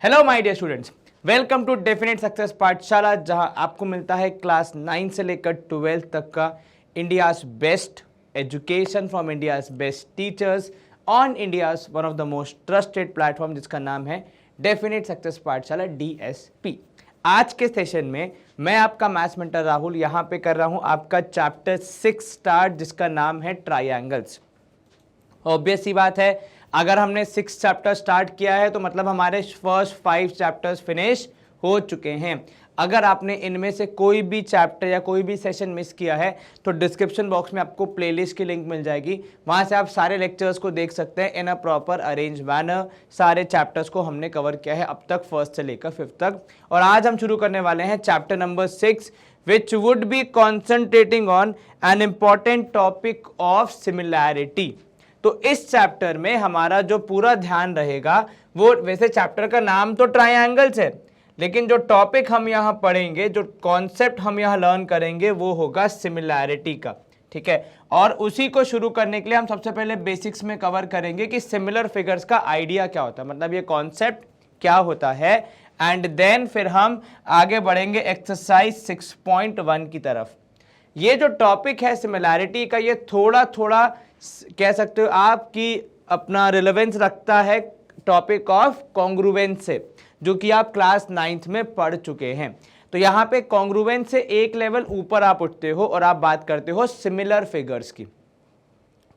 Hello my dear students, welcome to definite success Pathshala, जहां आपको मिलता है क्लास 9 से लेकर 12th तक का India's best education from India's best teachers on India's one of the most trusted platform, जिसका नाम है डेफिनेट सक्सेस पाठशाला DSP। आज के सेशन में मैं आपका मैथ्स मेंटर राहुल यहां पे कर रहा हूं आपका चैप्टर 6 स्टार्ट, जिसका नाम है ट्रायंगल्स। ऑब्वियस सी बात है, अगर हमने 6 चैप्टर स्टार्ट किया है तो मतलब हमारे फर्स्ट 5 चैप्टर्स फिनिश हो चुके हैं। अगर आपने इनमें से कोई भी चैप्टर या कोई भी सेशन मिस किया है तो डिस्क्रिप्शन बॉक्स में आपको प्लेलिस्ट की लिंक मिल जाएगी, वहां से आप सारे लेक्चर्स को देख सकते हैं इन अ प्रॉपर अरेंज मैनर। सारे चैप्टर्स को हमने कवर किया है अब तक, फर्स्ट से लेकर 5th तक। और आज हम शुरू करने वाले हैं chapter number 6, which would be concentrating on an important topic of similarity। तो इस चैप्टर में हमारा जो पूरा ध्यान रहेगा वो, वैसे चैप्टर का नाम तो ट्रायंगल्स है, लेकिन जो टॉपिक हम यहाँ पढ़ेंगे, जो कॉन्सेप्ट हम यहाँ लर्न करेंगे वो होगा सिमिलैरिटी का। ठीक है, और उसी को शुरू करने के लिए हम सबसे पहले बेसिक्स में कवर करेंगे कि सिमिलर फिगर्स का आइडिया क्या होता है, मतलब ये कॉन्सेप्ट क्या होता है। एंड देन फिर हम आगे बढ़ेंगे एक्सरसाइज 6.1 की तरफ। ये जो टॉपिक है सिमिलैरिटी का, ये थोड़ा थोड़ा कह सकते हो आपकी अपना रिलेवेंस रखता है टॉपिक ऑफ कॉन्ग्रुवेंस से, जो कि आप क्लास 9th में पढ़ चुके हैं। तो यहाँ पे कॉन्ग्रुवेंस से एक लेवल ऊपर आप उठते हो और आप बात करते हो सिमिलर फिगर्स की।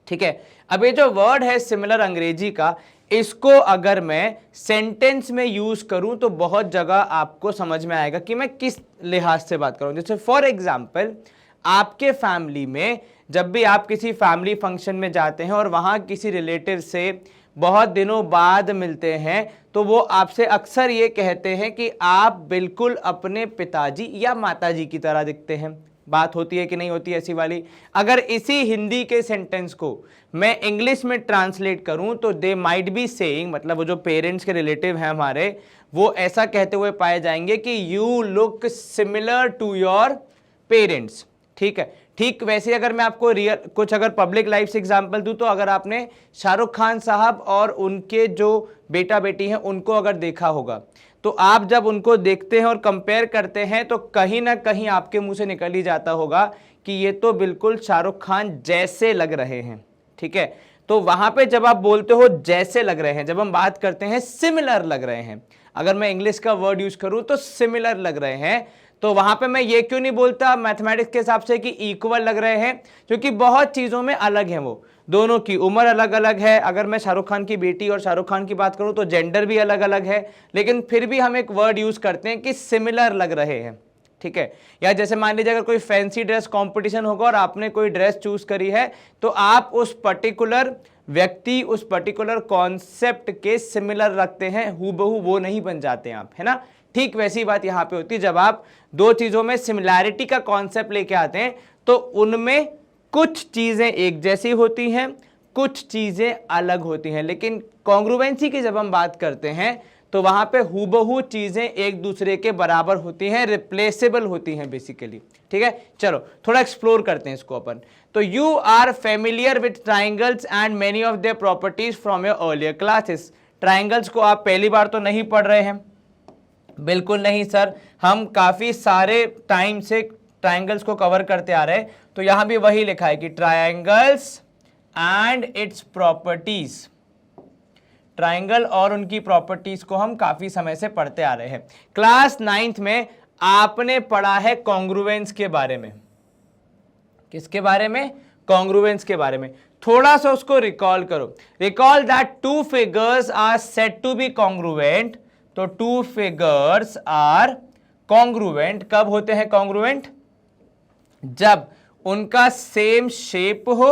ठीक है, अब ये जो वर्ड है सिमिलर अंग्रेजी का, इसको अगर मैं सेंटेंस में यूज करूं तो बहुत जगह आपको समझ में आएगा कि मैं किस लिहाज से बात करूं। जैसे फॉर एग्जाम्पल, आपके फैमिली में जब भी आप किसी फैमिली फंक्शन में जाते हैं और वहां किसी रिलेटिव से बहुत दिनों बाद मिलते हैं, तो वो आपसे अक्सर ये कहते हैं कि आप बिल्कुल अपने पिताजी या माताजी की तरह दिखते हैं। बात होती है कि नहीं होती ऐसी वाली? अगर इसी हिंदी के सेंटेंस को मैं इंग्लिश में ट्रांसलेट करूं तो दे माइट बी सेइंग, मतलब वो जो पेरेंट्स के रिलेटिव हैं हमारे, वो ऐसा कहते हुए पाए जाएंगे कि you look similar to your parents. ठीक है, ठीक वैसे अगर मैं आपको रियल कुछ अगर पब्लिक लाइफ से एग्जांपल दूं, तो अगर आपने शाहरुख खान साहब और उनके जो बेटा बेटी हैं उनको अगर देखा होगा, तो आप जब उनको देखते हैं और कंपेयर करते हैं तो कहीं ना कहीं आपके मुंह से निकल ही जाता होगा कि ये तो बिल्कुल शाहरुख खान जैसे लग रहे हैं। ठीक है, तो वहां पे जब आप बोलते हो जैसे लग रहे हैं, जब हम बात करते हैं सिमिलर लग रहे हैं, अगर मैं इंग्लिश का वर्ड यूज करूं तो सिमिलर लग रहे हैं, तो वहां पे मैं ये क्यों नहीं बोलता मैथमेटिक्स के हिसाब से कि इक्वल लग रहे हैं, क्योंकि बहुत चीजों में अलग हैं। वो दोनों की उम्र अलग अलग है। अगर मैं शाहरुख खान की बेटी और शाहरुख खान की बात करूं तो जेंडर भी अलग अलग है, लेकिन फिर भी हम एक वर्ड यूज करते हैं कि सिमिलर लग रहे हैं। ठीक है, या जैसे मान लीजिए अगर कोई फैंसी ड्रेस कंपटीशन होगा और आपने कोई ड्रेस चूज करी है, तो आप उस पर्टिकुलर व्यक्ति, उस पर्टिकुलर कॉन्सेप्ट के सिमिलर रखते हैं, हूबहू वो नहीं बन जाते आप, है ना। ठीक वैसी बात यहां पे होती है, जब आप दो चीजों में सिमिलैरिटी का कॉन्सेप्ट लेके आते हैं तो उनमें कुछ चीजें एक जैसी होती हैं, कुछ चीजें अलग होती हैं। लेकिन कॉन्ग्रुवेंसी की जब हम बात करते हैं तो वहां पे हूबहू चीजें एक दूसरे के बराबर होती हैं, रिप्लेसेबल होती हैं बेसिकली। ठीक है, चलो थोड़ा एक्सप्लोर करते हैं इसको अपन। तो you are familiar with triangles and many of their properties from your earlier classes. Triangles को आप पहली बार तो नहीं पढ़ रहे हैं? बिल्कुल नहीं सर, हम काफी सारे टाइम से ट्राइंगल्स को कवर करते आ रहे हैं। तो यहां भी वही लिखा है कि triangles and its properties. Triangle और उनकी प्रॉपर्टीज को हम काफी समय से पढ़ते आ रहे हैं। क्लास 9th में आपने पढ़ा है कॉन्ग्रुवेंस के बारे में। किसके बारे में? कॉन्ग्रुवेंस के बारे में। थोड़ा सा उसको रिकॉल करो। Recall that two figures are said to be congruent. तो टू फिगर्स आर कॉन्ग्रुवेंट कब होते हैं कॉन्ग्रुवेंट? जब उनका सेम शेप हो,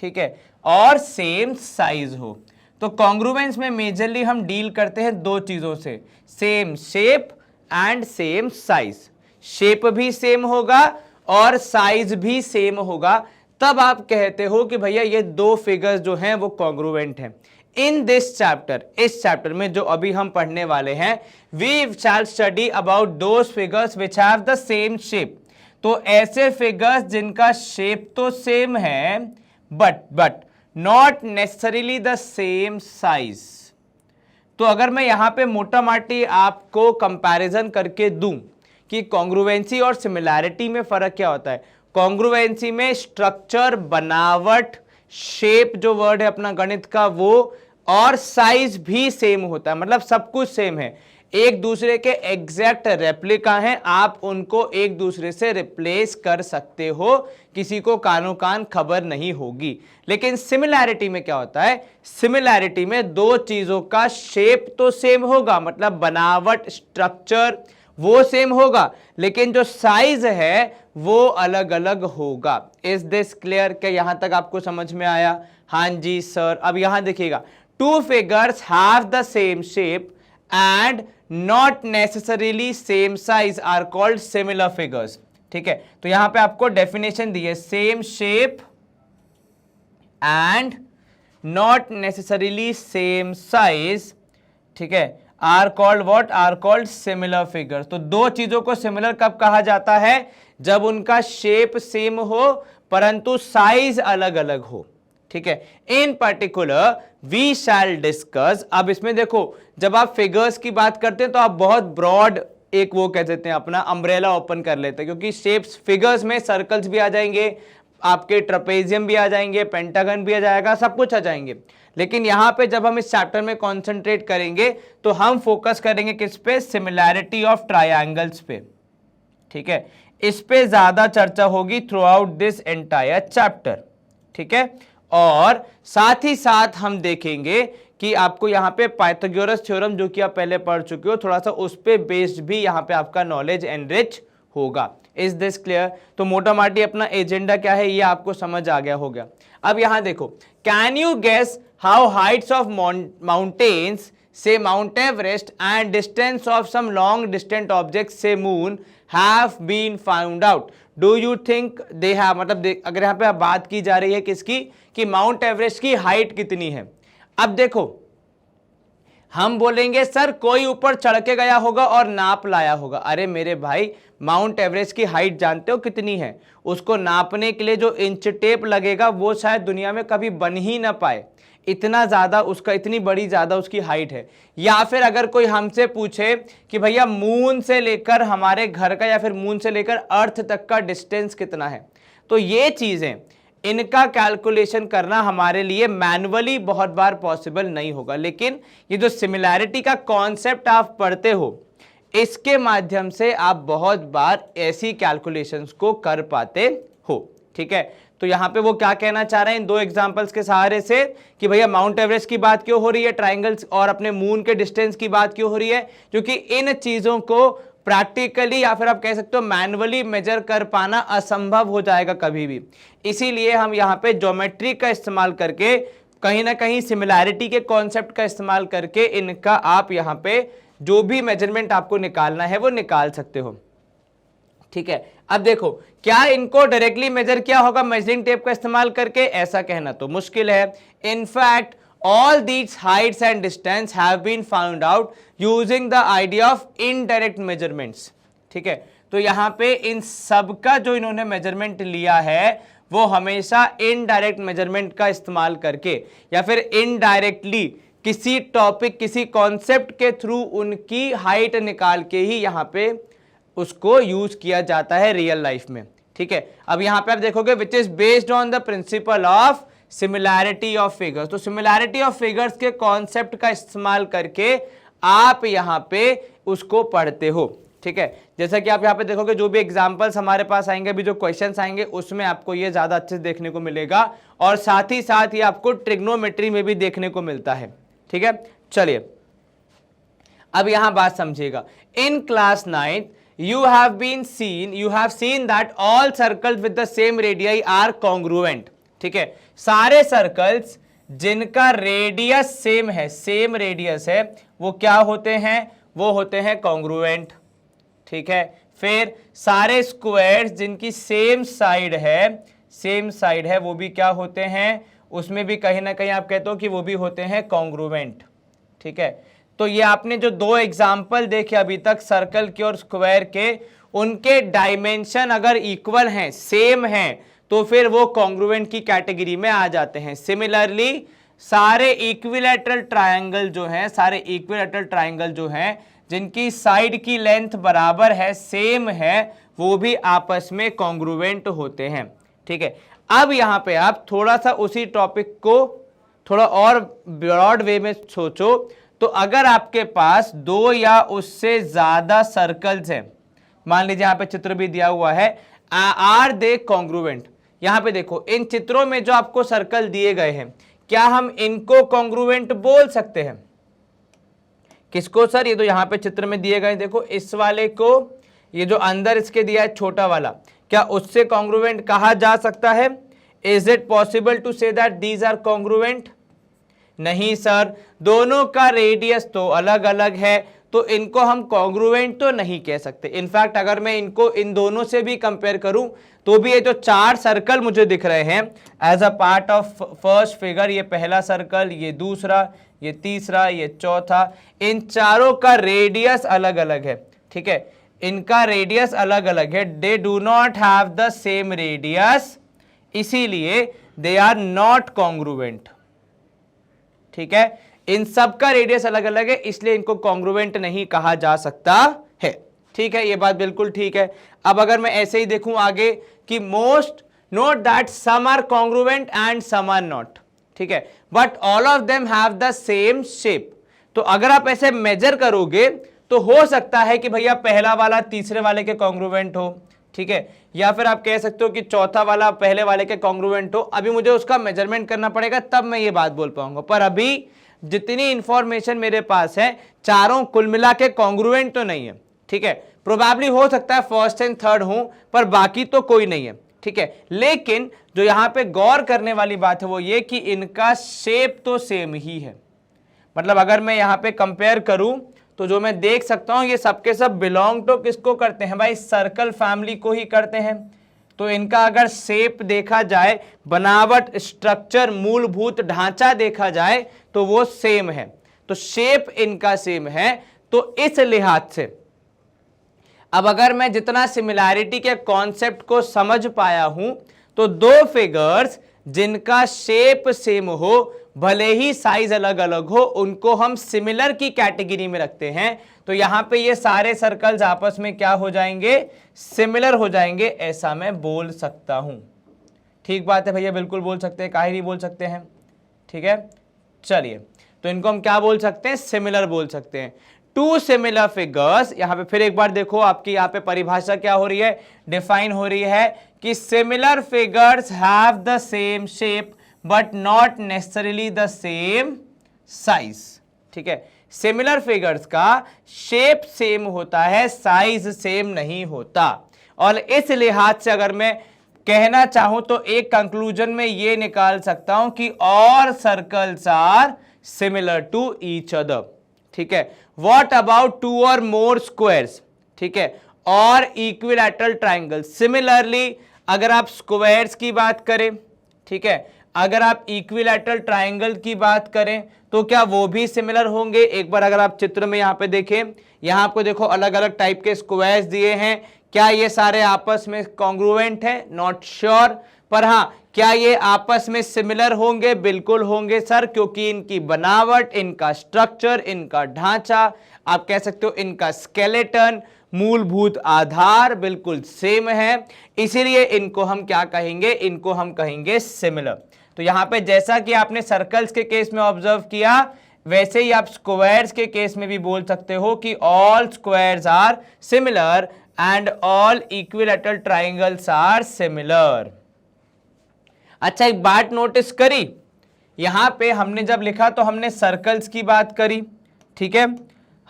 ठीक है, और सेम साइज हो। तो कॉन्ग्रुवेंस में मेजरली हम डील करते हैं दो चीजों से, same shape and same size. Shape भी सेम होगा और साइज भी सेम होगा, तब आप कहते हो कि भैया ये दो फिगर्स जो हैं वो कॉन्ग्रुवेंट हैं। इन दिस चैप्टर, इस चैप्टर में जो अभी हम पढ़ने वाले हैं, we shall study about those figures which have the same shape. तो ऐसे फिगर्स जिनका शेप तो सेम है but not necessarily the same size. तो अगर मैं यहां पे मोटा माटी आपको कंपैरिजन करके दूं कि कॉन्ग्रुवेंसी और सिमिलैरिटी में फर्क क्या होता है, कॉन्ग्रुवेंसी में स्ट्रक्चर, बनावट, शेप जो वर्ड है अपना गणित का वो, और साइज भी सेम होता है, मतलब सब कुछ सेम है, एक दूसरे के एग्जैक्ट रेप्लिका हैं, आप उनको एक दूसरे से रिप्लेस कर सकते हो, किसी को कानो कान खबर नहीं होगी। लेकिन सिमिलैरिटी में क्या होता है, सिमिलैरिटी में दो चीजों का शेप तो सेम होगा, मतलब बनावट, स्ट्रक्चर वो सेम होगा, लेकिन जो साइज है वो अलग अलग होगा। Is this clear? क्या यहां तक आपको समझ में आया? हाँ जी सर। अब यहां देखिएगा, two figures have the same shape and not necessarily same size are called similar figures. ठीक है, तो यहां पे आपको डेफिनेशन दी है, same shape and not necessarily same size, ठीक है, are called what? Are called similar figures. तो दो चीजों को सिमिलर कब कहा जाता है? जब उनका शेप सेम हो परंतु साइज अलग अलग हो। ठीक है, in particular we shall discuss. अब इसमें देखो, जब आप फिगर्स की बात करते हैं तो आप बहुत ब्रॉड एक वो कह देते हैं, अपना अम्ब्रेला ओपन कर लेते हैं, क्योंकि शेप्स फिगर्स में सर्कल्स भी आ जाएंगे, आपके ट्रेपेजियम भी आ जाएंगे, पेंटागन भी आ जाएगा, सब कुछ आ जाएंगे। लेकिन यहां पे जब हम इस चैप्टर में कॉन्सेंट्रेट करेंगे तो हम फोकस करेंगे किस पे? सिमिलैरिटी ऑफ ट्रायंगल्स पे। ठीक है, इस पे ज्यादा चर्चा होगी through out this entire chapter. ठीक है, और साथ ही साथ हम देखेंगे कि आपको यहां पे पाइथागोरस थ्योरम जो कि आप पहले पढ़ चुके हो, थोड़ा सा उस पे बेस्ड भी यहां पे आपका नॉलेज एनरिच होगा। Is this clear? तो मोटा माटी अपना एजेंडा क्या है ये आपको समझ आ गया होगा। अब यहां देखो, can you guess how heights of mountains से mount Everest and distance of some long distant objects से moon have been found out? Do you think they have, मतलब अगर यहां पे बात की जा रही है किसकी, कि माउंट एवरेस्ट की हाइट कितनी है। अब देखो, हम बोलेंगे सर कोई ऊपर चढ़ के गया होगा और नाप लाया होगा। अरे मेरे भाई, माउंट एवरेस्ट की हाइट जानते हो कितनी है? उसको नापने के लिए जो इंच टेप लगेगा वो शायद दुनिया में कभी बन ही ना पाए, इतना ज्यादा उसका, इतनी बड़ी ज्यादा उसकी हाइट है। या फिर अगर कोई हमसे पूछे कि भैया मून से लेकर हमारे घर का या फिर मून से लेकर अर्थ तक का डिस्टेंस कितना है, तो ये चीजें, इनका कैलकुलेशन करना हमारे लिए मैन्युअली बहुत बार पॉसिबल नहीं होगा। लेकिन ये जो सिमिलैरिटी का कॉन्सेप्ट आप पढ़ते हो, इसके माध्यम से आप बहुत बार ऐसी कैलकुलेशंस को कर पाते हो। ठीक है, तो यहां पे वो क्या कहना चाह रहे हैं इन दो एग्जांपल्स के सहारे से, कि भैया माउंट एवरेस्ट की बात क्यों हो रही है ट्रायंगल्स, और अपने मून के डिस्टेंस की बात क्यों हो रही है? क्योंकि इन चीजों को प्रैक्टिकली या फिर आप कह सकते हो मैन्युअली मेजर कर पाना असंभव हो जाएगा कभी भी। इसीलिए हम यहाँ पे ज्योमेट्री का इस्तेमाल करके, कहीं ना कहीं सिमिलैरिटी के कॉन्सेप्ट का इस्तेमाल करके इनका आप यहाँ पे जो भी मेजरमेंट आपको निकालना है वो निकाल सकते हो। ठीक है, अब देखो, क्या इनको डायरेक्टली मेजर किया होगा मेजरिंग टेप का इस्तेमाल करके? ऐसा कहना तो मुश्किल है। In fact all these heights and distance have been found out using the idea of indirect measurements। ठीक है, तो यहां पे इन सब का जो इन्होंने मेजरमेंट लिया है वो हमेशा इनडायरेक्ट मेजरमेंट का इस्तेमाल करके या फिर इनडायरेक्टली किसी टॉपिक, किसी कॉन्सेप्ट के थ्रू उनकी हाइट निकाल के ही यहां पे उसको यूज किया जाता है रियल लाइफ में। ठीक है, अब यहां पे आप देखोगे which is based on the principle of similarity of figures. तो सिमिलैरिटी ऑफ फिगर्स के कॉन्सेप्ट का इस्तेमाल करके आप यहां पे उसको पढ़ते हो। ठीक है, जैसा कि आप यहां पे देखोगे जो भी एग्जांपल्स हमारे पास आएंगे, भी जो क्वेश्चंस आएंगे, उसमें आपको ये ज्यादा अच्छे से देखने को मिलेगा, और साथ ही साथ ये आपको ट्रिग्नोमेट्री में भी देखने को मिलता है। ठीक है, चलिए अब यहां बात समझिएगा। In class 9 you have seen that all circles with the same radii are congruent। ठीक है, सारे सर्कल्स जिनका रेडियस सेम है, सेम रेडियस है, वो क्या होते हैं? वो होते हैं कॉन्ग्रुएंट। ठीक है, फिर सारे स्क्वायर्स जिनकी सेम साइड है, वो भी क्या होते हैं? उसमें भी कहीं ना कहीं आप कहते हो कि वो भी होते हैं कॉन्ग्रुएंट। ठीक है, तो ये आपने जो दो एग्जाम्पल देखे अभी तक सर्कल के और स्क्वायर के, उनके डायमेंशन अगर इक्वल हैं, सेम हैं, तो फिर वो कॉन्ग्रुएंट की कैटेगरी में आ जाते हैं। सिमिलरली सारे इक्विलैटरल ट्रायंगल जो हैं, सारे इक्विलैटरल ट्रायंगल जो हैं जिनकी साइड की लेंथ बराबर है, सेम है, वो भी आपस में कॉन्ग्रुएंट होते हैं। ठीक है, अब यहां पे आप थोड़ा सा उसी टॉपिक को थोड़ा और ब्रॉड वे में सोचो, तो अगर आपके पास दो या उससे ज्यादा सर्कल्स हैं, मान लीजिए यहां पे चित्र भी दिया हुआ है, आर दे कॉन्ग्रुएंट। यहां पे देखो इन चित्रों में जो आपको सर्कल दिए गए हैं, क्या हम इनको कॉन्ग्रुएंट बोल सकते हैं? किसको सर? ये तो यहां पे चित्र में दिए गए, देखो इस वाले को, ये जो अंदर इसके दिया है छोटा वाला, क्या उससे कॉन्ग्रुएंट कहा जा सकता है? Is it possible to say that these are congruent? नहीं सर, दोनों का रेडियस तो अलग अलग है, तो इनको हम कॉन्ग्रुएंट तो नहीं कह सकते। इनफैक्ट अगर मैं इनको इन दोनों से भी कंपेयर करूं तो भी ये जो चार सर्कल मुझे दिख रहे हैं as a part of first figure, ये पहला सर्कल, ये दूसरा, ये तीसरा, ये चौथा, इन चारों का रेडियस अलग अलग है। ठीक है, इनका रेडियस अलग अलग है, they do not have the same radius, इसीलिए दे आर नॉट कॉन्ग्रुएंट। ठीक है, इन सब का रेडियस अलग अलग है, इसलिए इनको कॉन्ग्रुएंट नहीं कहा जा सकता है। ठीक है, ये बात बिल्कुल ठीक है। अब अगर मैं ऐसे ही देखूं आगे कि most note that some are congruent and some are not. ठीक है, but all of them have the same shape. तो अगर आप ऐसे मेजर करोगे तो हो सकता है कि भैया पहला वाला तीसरे वाले के कॉन्ग्रुएंट हो। ठीक है, या फिर आप कह सकते हो कि चौथा वाला पहले वाले के कॉन्ग्रुएंट हो। अभी मुझे उसका मेजरमेंट करना पड़ेगा, तब मैं ये बात बोल पाऊंगा। पर अभी जितनी इंफॉर्मेशन मेरे पास है, चारों कुल मिला के कॉन्ग्रुएंट तो नहीं है। ठीक है, प्रोबेबली हो सकता है फर्स्ट एंड थर्ड हो, पर बाकी तो कोई नहीं है। ठीक है, लेकिन जो यहां पे गौर करने वाली बात है वो ये कि इनका शेप तो सेम ही है। मतलब अगर मैं यहां पे कंपेयर करूं तो जो मैं देख सकता हूं ये सबके सब बिलोंग तो किसको करते हैं भाई? सर्कल फैमिली को ही करते हैं। तो इनका अगर शेप देखा जाए, बनावट, स्ट्रक्चर, मूलभूत ढांचा देखा जाए तो वो सेम है। तो शेप इनका सेम है। तो इस लिहाज से अब अगर मैं जितना सिमिलैरिटी के कॉन्सेप्ट को समझ पाया हूं, तो दो फिगर्स जिनका शेप सेम हो, भले ही साइज अलग अलग हो, उनको हम सिमिलर की कैटेगरी में रखते हैं। तो यहां पे ये सारे सर्कल्स आपस में क्या हो जाएंगे? सिमिलर हो जाएंगे, ऐसा मैं बोल सकता हूं। ठीक बात है भैया, बिल्कुल बोल सकते हैं, काहे नहीं बोल सकते हैं। ठीक है, चलिए, तो इनको हम क्या बोल सकते हैं? सिमिलर बोल सकते हैं। टू सिमिलर फिगर्स, यहां पे फिर एक बार देखो, आपकी यहां पे परिभाषा क्या हो रही है? डिफाइन हो रही है कि similar figures have the same shape but not necessarily the same size. ठीक है, सिमिलर फिगर्स का शेप सेम होता है, साइज सेम नहीं होता। और इस लिहाज से अगर मैं कहना चाहूं तो एक कंक्लूजन में ये निकाल सकता हूं कि all circles are similar to each other. ठीक है, व्हाट अबाउट टू और मोर स्क्वायर्स? ठीक है, और इक्विलैटरल ट्राइंगल। सिमिलरली अगर आप स्क्वायर्स की बात करें, ठीक है, अगर आप इक्विलैटरल ट्राइंगल की बात करें तो क्या वो भी सिमिलर होंगे? एक बार अगर आप चित्र में यहां पे देखें, यहां आपको देखो अलग अलग टाइप के स्क्वायर्स दिए हैं। क्या ये सारे आपस में कॉन्ग्रुएंट हैं? Not sure. पर हां, क्या ये आपस में सिमिलर होंगे? बिल्कुल होंगे सर, क्योंकि इनकी बनावट, इनका स्ट्रक्चर, इनका ढांचा, आप कह सकते हो इनका स्केलेटन, मूलभूत आधार बिल्कुल सेम है। इसीलिए इनको हम क्या कहेंगे? इनको हम कहेंगे सिमिलर। तो यहां पे जैसा कि आपने सर्कल्स के केस में ऑब्जर्व किया, वैसे ही आप स्क्वायर्स के केस में भी बोल सकते हो कि all squares are similar and all equilateral triangles are similar. अच्छा, एक बात नोटिस करी, यहां पे हमने जब लिखा तो हमने सर्कल्स की बात करी। ठीक है,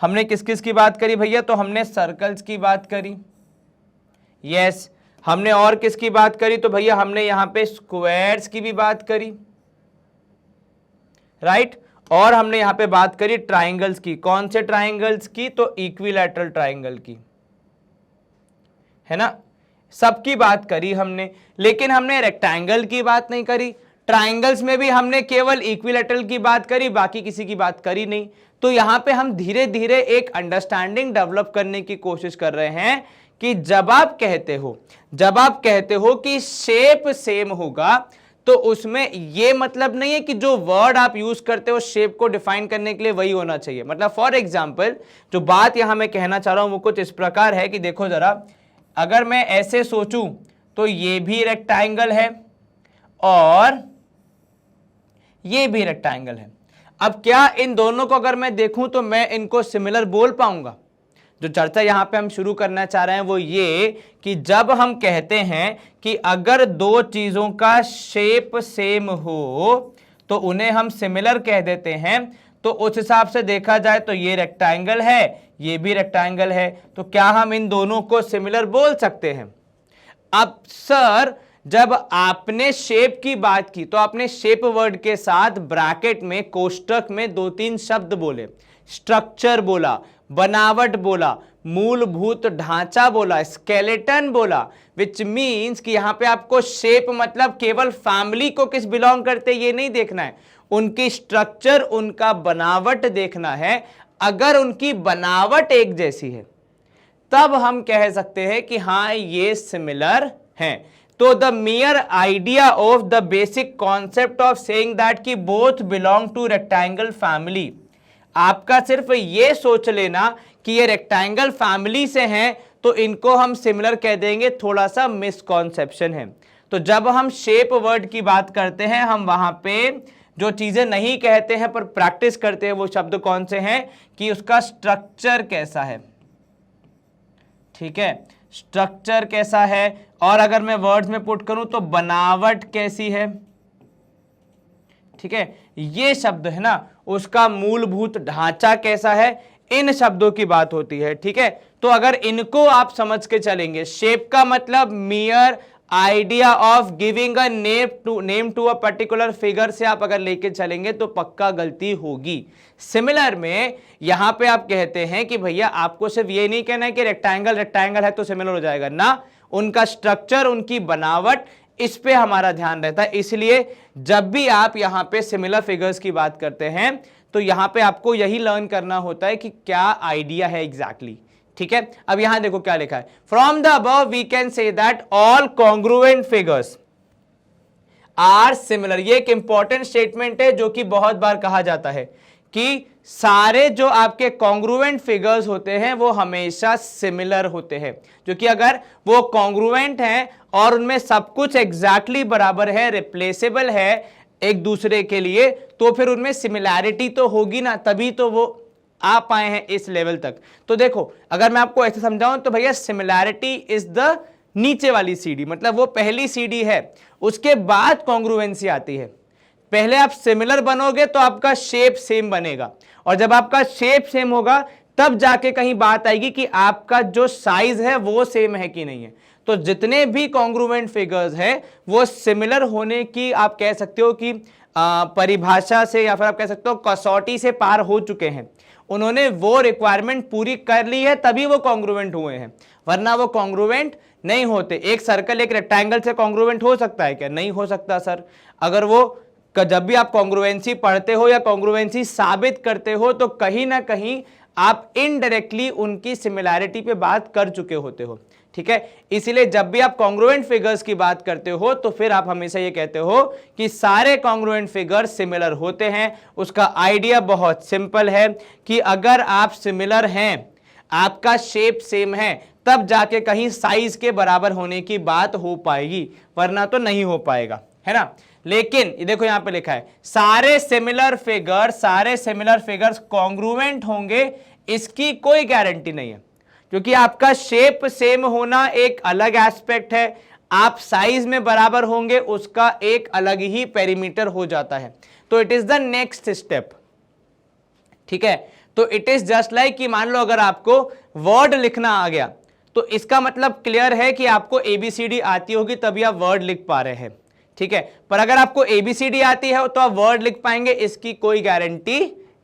हमने किस किस की बात करी भैया? तो हमने सर्कल्स की बात करी। यस, हमने और किसकी बात करी? तो भैया हमने यहां पे स्क्वायर्स की भी बात करी, राइट। और हमने यहां पे बात करी ट्राइंगल्स की। कौन से ट्राइंगल्स की? तो इक्विलैटरल ट्राइंगल की, है ना। सबकी बात करी हमने, लेकिन हमने रेक्टेंगल की बात नहीं करी। ट्राइंगल्स में भी हमने केवल इक्विलैटरल की बात करी, बाकी किसी की बात करी नहीं। तो यहां पे हम धीरे धीरे एक अंडरस्टैंडिंग डेवलप करने की कोशिश कर रहे हैं कि जब आप कहते हो कि शेप सेम होगा, तो उसमें ये मतलब नहीं है कि जो वर्ड आप यूज करते हो शेप को डिफाइन करने के लिए वही होना चाहिए। मतलब फॉर एग्जाम्पल जो बात यहां मैं कहना चाह रहा हूं वो कुछ इस प्रकार है कि देखो जरा, अगर मैं ऐसे सोचूं तो ये भी रेक्टेंगल है और ये भी रेक्टेंगल है। अब क्या इन दोनों को अगर मैं देखूं तो मैं इनको सिमिलर बोल पाऊंगा? जो चर्चा यहां पे हम शुरू करना चाह रहे हैं वो ये कि जब हम कहते हैं कि अगर दो चीजों का शेप सेम हो तो उन्हें हम सिमिलर कह देते हैं, तो उस हिसाब से देखा जाए तो ये रेक्टेंगल है, ये भी रेक्टेंगल है, तो क्या हम इन दोनों को सिमिलर बोल सकते हैं? अब सर जब आपने शेप की बात की तो आपने शेप वर्ड के साथ ब्रैकेट में कोष्टक में 2-3 शब्द बोले, स्ट्रक्चर बोला, बनावट बोला, मूलभूत ढांचा बोला, स्केलेटन बोला, विच मीन्स कि यहां पे आपको शेप मतलब केवल फैमिली को किस बिलोंग करते ये नहीं देखना है, उनकी स्ट्रक्चर, उनका बनावट देखना है। अगर उनकी बनावट एक जैसी है तब हम कह सकते हैं कि हाँ ये सिमिलर हैं। तो the mere idea of the basic concept of saying that कि both belong to rectangle family, आपका सिर्फ ये सोच लेना कि ये रेक्टेंगल फैमिली से हैं तो इनको हम सिमिलर कह देंगे, थोड़ा सा मिसकॉन्सेप्शन है। तो जब हम शेप वर्ड की बात करते हैं हम वहां पे जो चीजें नहीं कहते हैं पर प्रैक्टिस करते हैं वो शब्द कौन से हैं कि उसका स्ट्रक्चर कैसा है, ठीक है, स्ट्रक्चर कैसा है, और अगर मैं वर्ड्स में पुट करूं तो बनावट कैसी है, ठीक है, ये शब्द है ना, उसका मूलभूत ढांचा कैसा है, इन शब्दों की बात होती है, ठीक है। तो अगर इनको आप समझ के चलेंगे, शेप का मतलब mere idea of giving a name to a particular figure से आप अगर लेके चलेंगे तो पक्का गलती होगी। सिमिलर में यहां पे आप कहते हैं कि भैया आपको सिर्फ ये नहीं कहना है कि रेक्टेंगल रेक्टेंगल है तो सिमिलर हो जाएगा ना, उनका स्ट्रक्चर, उनकी बनावट, इस पे हमारा ध्यान रहता है। इसलिए जब भी आप यहां पे सिमिलर फिगर्स की बात करते हैं तो यहां पे आपको यही लर्न करना होता है कि क्या आइडिया है एग्जैक्टली, ठीक है। अब यहां देखो क्या लिखा है, from the above we can say that all congruent figures are similar. ये एक इंपॉर्टेंट स्टेटमेंट है जो कि बहुत बार कहा जाता है कि सारे जो आपके कॉन्ग्रुएंट फिगर्स होते हैं वो हमेशा सिमिलर होते हैं, जो कि अगर वो कॉन्ग्रुएंट हैं और उनमें सब कुछ एग्जैक्टली बराबर है, रिप्लेसेबल है एक दूसरे के लिए, तो फिर उनमें सिमिलैरिटी तो होगी ना, तभी तो वो आ पाए हैं इस लेवल तक। तो देखो अगर मैं आपको ऐसे समझाऊं तो भैया सिमिलैरिटी इज द नीचे वाली सीढ़ी, मतलब वो पहली सीढ़ी है, उसके बाद कॉन्ग्रुएंसी आती है। पहले आप सिमिलर बनोगे तो आपका शेप सेम बनेगा, और जब आपका शेप सेम होगा तब जाके कहीं बात आएगी कि आपका जो साइज है वो सेम है कि नहीं है। तो जितने भी कॉन्ग्रुएंट फिगर्स है वो सिमिलर होने की आप कह सकते हो कि परिभाषा से या फिर आप कह सकते हो कसौटी से पार हो चुके हैं, उन्होंने वो रिक्वायरमेंट पूरी कर ली है तभी वो कॉन्ग्रुएंट हुए हैं, वरना वो कॉन्ग्रुएंट नहीं होते। एक सर्कल एक रेक्टेंगल से कॉन्ग्रुएंट हो सकता है क्या? नहीं हो सकता सर। अगर वो जब भी आप कॉन्ग्रुएंसी पढ़ते हो या कॉन्ग्रुएंसी साबित करते हो तो कहीं ना कहीं आप इनडायरेक्टली उनकी सिमिलैरिटी पे बात कर चुके होते हो, ठीक है। इसीलिए जब भी आप कॉन्ग्रुएंट फिगर्स की बात करते हो तो फिर आप हमेशा ये कहते हो कि सारे कॉन्ग्रुएंट फिगर्स सिमिलर होते हैं। उसका आइडिया बहुत सिंपल है कि अगर आप सिमिलर हैं, आपका शेप सेम है, तब जाके कहीं साइज के बराबर होने की बात हो पाएगी, वरना तो नहीं हो पाएगा, है ना। लेकिन ये देखो यहां पे लिखा है सारे सिमिलर फिगर्स कॉन्ग्रुएंट होंगे, इसकी कोई गारंटी नहीं है, क्योंकि आपका शेप सेम होना एक अलग एस्पेक्ट है, आप साइज में बराबर होंगे उसका एक अलग ही पेरीमीटर हो जाता है। तो it is the next step, ठीक है। तो इट इज जस्ट लाइक कि मान लो अगर आपको वर्ड लिखना आ गया तो इसका मतलब क्लियर है कि आपको एबीसीडी आती होगी तभी आप वर्ड लिख पा रहे हैं, ठीक है। पर अगर आपको एबीसीडी आती है तो आप वर्ड लिख पाएंगे, इसकी कोई गारंटी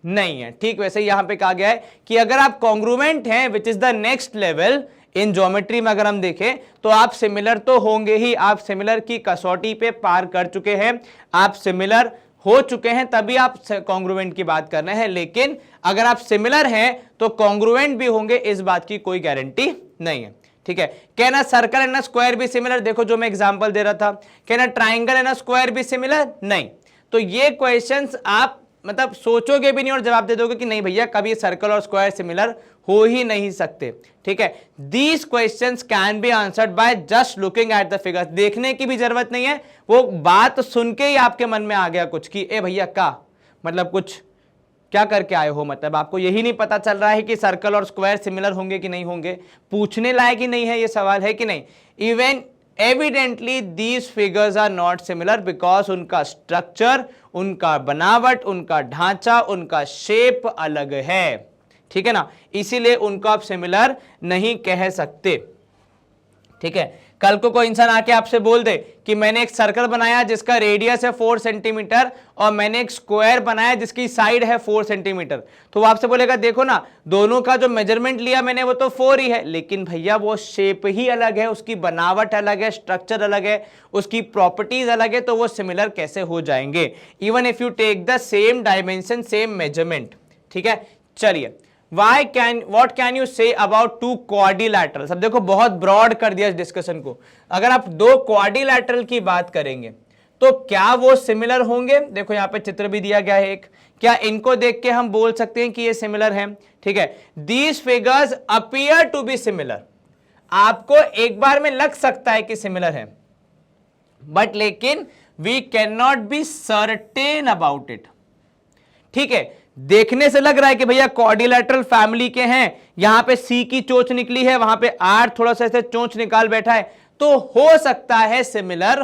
नहीं है। ठीक वैसे यहां पे कहा गया है कि अगर आप कॉन्ग्रुएंट हैं, which is the next level in geometry में, अगर हम देखें तो आप सिमिलर तो होंगे ही, आप सिमिलर की कसौटी पे पार कर चुके हैं, आप सिमिलर हो चुके हैं, तभी आप कॉन्ग्रुएंट की बात कर रहे हैं। लेकिन अगर आप सिमिलर हैं तो कॉन्ग्रुएंट भी होंगे, इस बात की कोई गारंटी नहीं है, ठीक है। Can a circle and a square भी सिमिलर, देखो जो मैं एग्जांपल दे रहा था, can a triangle and a square भी सिमिलर, नहीं। तो ये क्वेश्चंस आप मतलब सोचोगे भी नहीं और जवाब दे दोगे कि नहीं भैया कभी सर्कल और स्क्वायर सिमिलर हो ही नहीं सकते, ठीक है। These questions can be answered by just looking at the figures, देखने की भी जरूरत नहीं है, वो बात सुन के ही आपके मन में आ गया कुछ कि ए भैया का मतलब कुछ क्या करके आए हो, मतलब आपको यही नहीं पता चल रहा है कि सर्कल और स्क्वायर सिमिलर होंगे कि नहीं होंगे, पूछने लायक ही नहीं है ये सवाल, है कि नहीं। Even evidently these figures are not similar because उनका स्ट्रक्चर, उनका बनावट, उनका ढांचा, उनका शेप अलग है, ठीक है ना, इसीलिए उनको आप सिमिलर नहीं कह सकते, ठीक है। कल को कोई इंसान आके आपसे बोल दे कि मैंने एक सर्कल बनाया जिसका रेडियस है 4 सेंटीमीटर और मैंने एक स्क्वायर बनाया जिसकी साइड है 4 सेंटीमीटर, तो वो आपसे बोलेगा देखो ना दोनों का जो मेजरमेंट लिया मैंने वो तो 4 ही है, लेकिन भैया वो शेप ही अलग है, उसकी बनावट अलग है, स्ट्रक्चर अलग है, उसकी प्रॉपर्टीज अलग है, तो वो सिमिलर कैसे हो जाएंगे, even if you take the same dimension same measurement, ठीक है। चलिए what can you say about two quadrilaterals, अब देखो बहुत ब्रॉड कर दिया इस डिस्कशन को, अगर आप दो क्वाड्रिलैटरल की बात करेंगे तो क्या वो सिमिलर होंगे, देखो यहां पे चित्र भी दिया गया है एक, क्या इनको देख के हम बोल सकते हैं कि ये सिमिलर हैं, ठीक है। These figures appear to be similar, आपको एक बार में लग सकता है कि सिमिलर है, बट लेकिन we can not be certain about it, ठीक है। देखने से लग रहा है कि भैया क्वाड्रिलैटरल फैमिली के हैं, यहां पे सी की चोंच निकली है, वहां पे आर थोड़ा सा ऐसे चोंच निकाल बैठा है, तो हो सकता है सिमिलर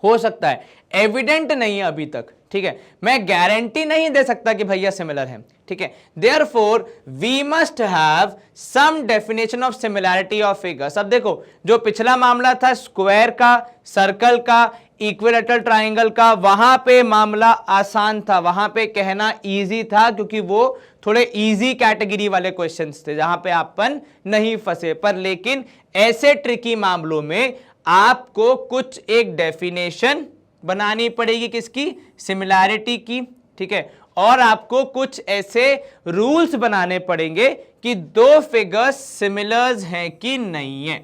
हो सकता है, एविडेंट नहीं है अभी तक, ठीक है। मैं गारंटी नहीं दे सकता कि भैया सिमिलर है, ठीक है। Therefore we must have some definition of similarity of figures. अब देखो जो पिछला मामला था स्क्वायर का, सर्कल का, इक्विलैटरल ट्राइंगल का, वहां पे मामला आसान था, वहां पे कहना इजी था क्योंकि वो थोड़े इजी कैटेगरी वाले क्वेश्चंस थे जहां पे अपन नहीं फंसे, पर लेकिन ऐसे ट्रिकी मामलों में आपको कुछ एक डेफिनेशन बनानी पड़ेगी किसकी, सिमिलैरिटी की, ठीक है, और आपको कुछ ऐसे रूल्स बनाने पड़ेंगे कि दो फिगर्स सिमिलर्स हैं कि नहीं है,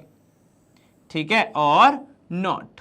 ठीक है, और नॉट,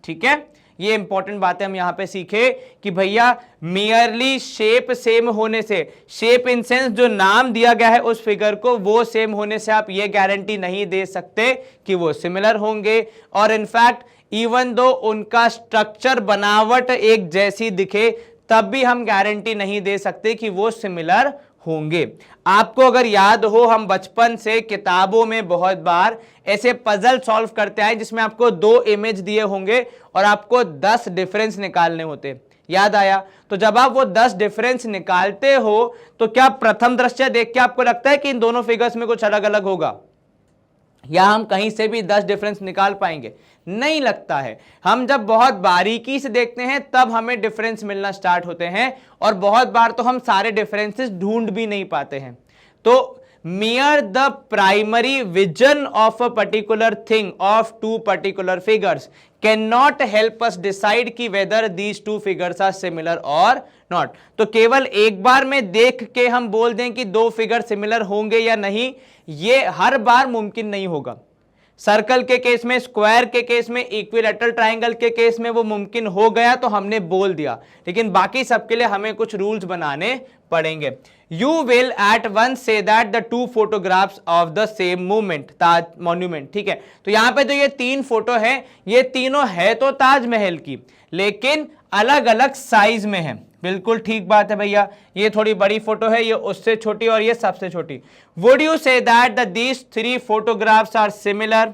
ठीक है। ये इंपॉर्टेंट बात है हम यहां पे सीखे कि भैया मियरली शेप सेम होने से, शेप इन सेंस जो नाम दिया गया है उस फिगर को वो सेम होने से आप ये गारंटी नहीं दे सकते कि वो सिमिलर होंगे, और इनफैक्ट इवन दो उनका स्ट्रक्चर बनावट एक जैसी दिखे तब भी हम गारंटी नहीं दे सकते कि वो सिमिलर होंगे। आपको अगर याद हो हम बचपन से किताबों में बहुत बार ऐसे पजल सॉल्व करते आए जिसमें आपको 2 इमेज दिए होंगे और आपको 10 डिफरेंस निकालने होते, याद आया। तो जब आप वो 10 डिफरेंस निकालते हो तो क्या प्रथम दृष्टया देख के आपको लगता है कि इन दोनों फिगर्स में कुछ अलग अलग होगा, या हम कहीं से भी 10 डिफरेंस निकाल पाएंगे, नहीं लगता है। हम जब बहुत बारीकी से देखते हैं तब हमें डिफरेंस मिलना स्टार्ट होते हैं, और बहुत बार तो हम सारे डिफरेंसेस ढूंढ भी नहीं पाते हैं। तो mere the primary vision of a particular thing of two particular figures cannot help us decide कि whether these two figures are similar or not। तो केवल एक बार में देख के हम बोल दें कि दो फिगर सिमिलर होंगे या नहीं, ये हर बार मुमकिन नहीं होगा। सर्कल के केस में, स्क्वायर के केस में, इक्विलैटरल ट्राइंगल के केस में वो मुमकिन हो गया तो हमने बोल दिया, लेकिन बाकी सबके लिए हमें कुछ रूल्स बनाने पड़ेंगे। You will at once say that the two photographs of the same monument, Taj monument, ठीक है। तो यहां पे जो ये 3 फोटो है ये तीनों है तो ताजमहल की, लेकिन अलग अलग साइज में है, बिल्कुल ठीक बात है भैया। ये थोड़ी बड़ी फोटो है, ये उससे छोटी और ये सबसे छोटी। Would you say that these 3 photographs are similar?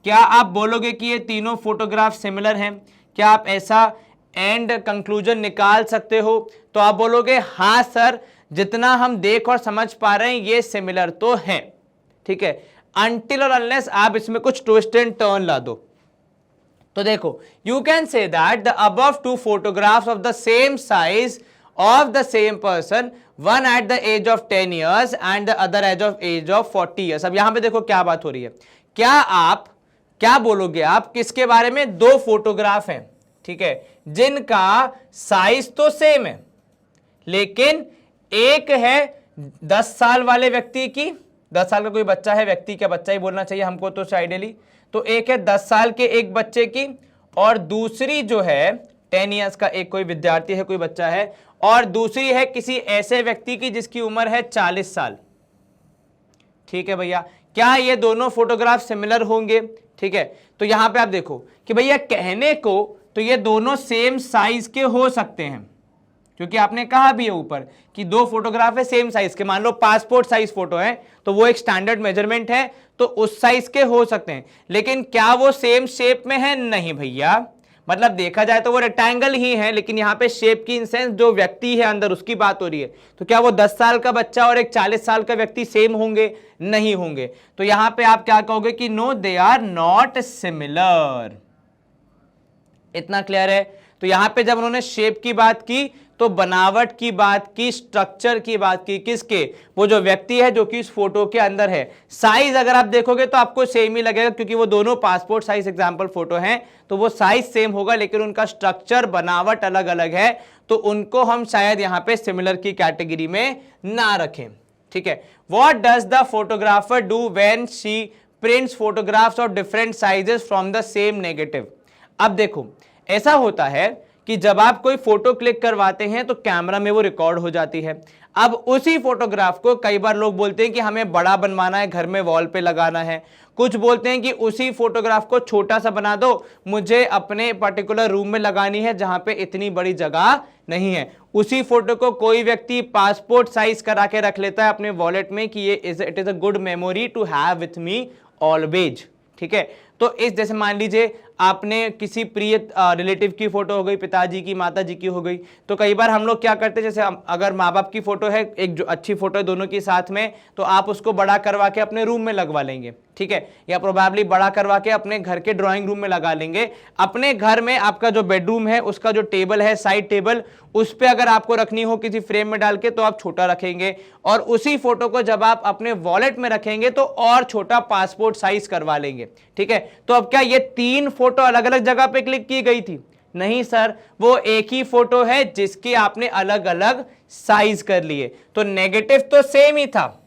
क्या आप बोलोगे कि ये तीनों फोटोग्राफ सिमिलर हैं? क्या आप ऐसा एंड कंक्लूजन निकाल सकते हो? तो आप बोलोगे हाँ सर, जितना हम देख और समझ पा रहे हैं ये सिमिलर तो है, ठीक है, अनटिल और अनलेस आप इसमें कुछ ट्विस्ट एंड टर्न ला दो। तो देखो you can say that the above 2 photographs of the same size of the same person, one at the age of 10 years and the other age of 40 years। अब यहां पे देखो क्या बात हो रही है, क्या बोलोगे आप, किसके बारे में? 2 फोटोग्राफ हैं, ठीक है, जिनका साइज तो सेम है, लेकिन एक है 10 साल वाले व्यक्ति की, 10 साल का कोई बच्चा है, व्यक्ति क्या बच्चा ही बोलना चाहिए हमको तो आइडियली। तो एक है 10 साल के एक बच्चे की, और दूसरी जो है 10 ईयर्स का एक कोई विद्यार्थी है, कोई बच्चा है, और दूसरी है किसी ऐसे व्यक्ति की जिसकी उम्र है 40 साल। ठीक है भैया, क्या ये दोनों फोटोग्राफ सिमिलर होंगे? ठीक है, तो यहां पे आप देखो कि भैया कहने को तो ये दोनों सेम साइज के हो सकते हैं, क्योंकि आपने कहा भी है ऊपर कि दो फोटोग्राफ है सेम साइज के। मान लो पासपोर्ट साइज फोटो है तो वो एक स्टैंडर्ड मेजरमेंट है, तो उस साइज के हो सकते हैं, लेकिन क्या वो सेम शेप में है? नहीं भैया, मतलब देखा जाए तो वो रेक्टेंगल ही है, लेकिन यहाँ पे शेप की इन सेंस जो व्यक्ति है अंदर उसकी बात हो रही है। तो क्या वो 10 साल का बच्चा और एक 40 साल का व्यक्ति सेम होंगे? नहीं होंगे। तो यहां पे आप क्या कहोगे कि no they are not similar. इतना क्लियर है? तो यहां पे जब उन्होंने शेप की बात की तो बनावट की बात की, स्ट्रक्चर की बात की, किसके? वो जो व्यक्ति है जो कि इस फोटो के अंदर है। साइज अगर आप देखोगे तो आपको सेम ही लगेगा, क्योंकि वो दोनों पासपोर्ट साइज एग्जांपल फोटो हैं, तो वो साइज सेम होगा, लेकिन उनका स्ट्रक्चर बनावट अलग अलग है, तो उनको हम शायद यहां पे सिमिलर की कैटेगरी में ना रखें। ठीक है, what does the photographer do when she prints photographs of different sizes from the same negative? अब देखो, ऐसा होता है कि जब आप कोई फोटो क्लिक करवाते हैं तो कैमरा में वो रिकॉर्ड हो जाती है। अब उसी फोटोग्राफ को कई बार लोग बोलते हैं कि हमें बड़ा बनवाना है, घर में वॉल पे लगाना है। कुछ बोलते हैं कि उसी फोटोग्राफ को छोटा सा बना दो, मुझे अपने पर्टिकुलर रूम में लगानी है जहां पे इतनी बड़ी जगह नहीं है। उसी फोटो को कोई व्यक्ति पासपोर्ट साइज करा के रख लेता है अपने वॉलेट में कि ये it is a good memory to have with me always. ठीक है, तो इस जैसे मान लीजिए आपने किसी प्रिय रिलेटिव की फोटो हो गई, पिताजी की, माता जी की हो गई, तो कई बार हम लोग क्या करते हैं, जैसे अगर माँ बाप की फोटो है, एक जो अच्छी फोटो है दोनों की साथ में, तो आप उसको बड़ा करवा के अपने रूम में लगवा लेंगे। ठीक है, या प्रोबेबली बड़ा करवा के अपने घर के ड्राइंग रूम में लगा लेंगे। अपने घर में आपका जो बेडरूम है उसका जो टेबल है, साइड टेबल, उस पर अगर आपको रखनी हो किसी फ्रेम में डाल के तो आप छोटा रखेंगे, और उसी फोटो को जब आप अपने वॉलेट में रखेंगे तो और छोटा पासपोर्ट साइज करवा लेंगे। ठीक है, तो अब क्या ये 3 फोटो अलग अलग जगह पे क्लिक की गई थी? नहीं सर, वो एक ही फोटो है जिसकी आपने अलग अलग साइज कर लिए। तो नेगेटिव तो सेम ही था,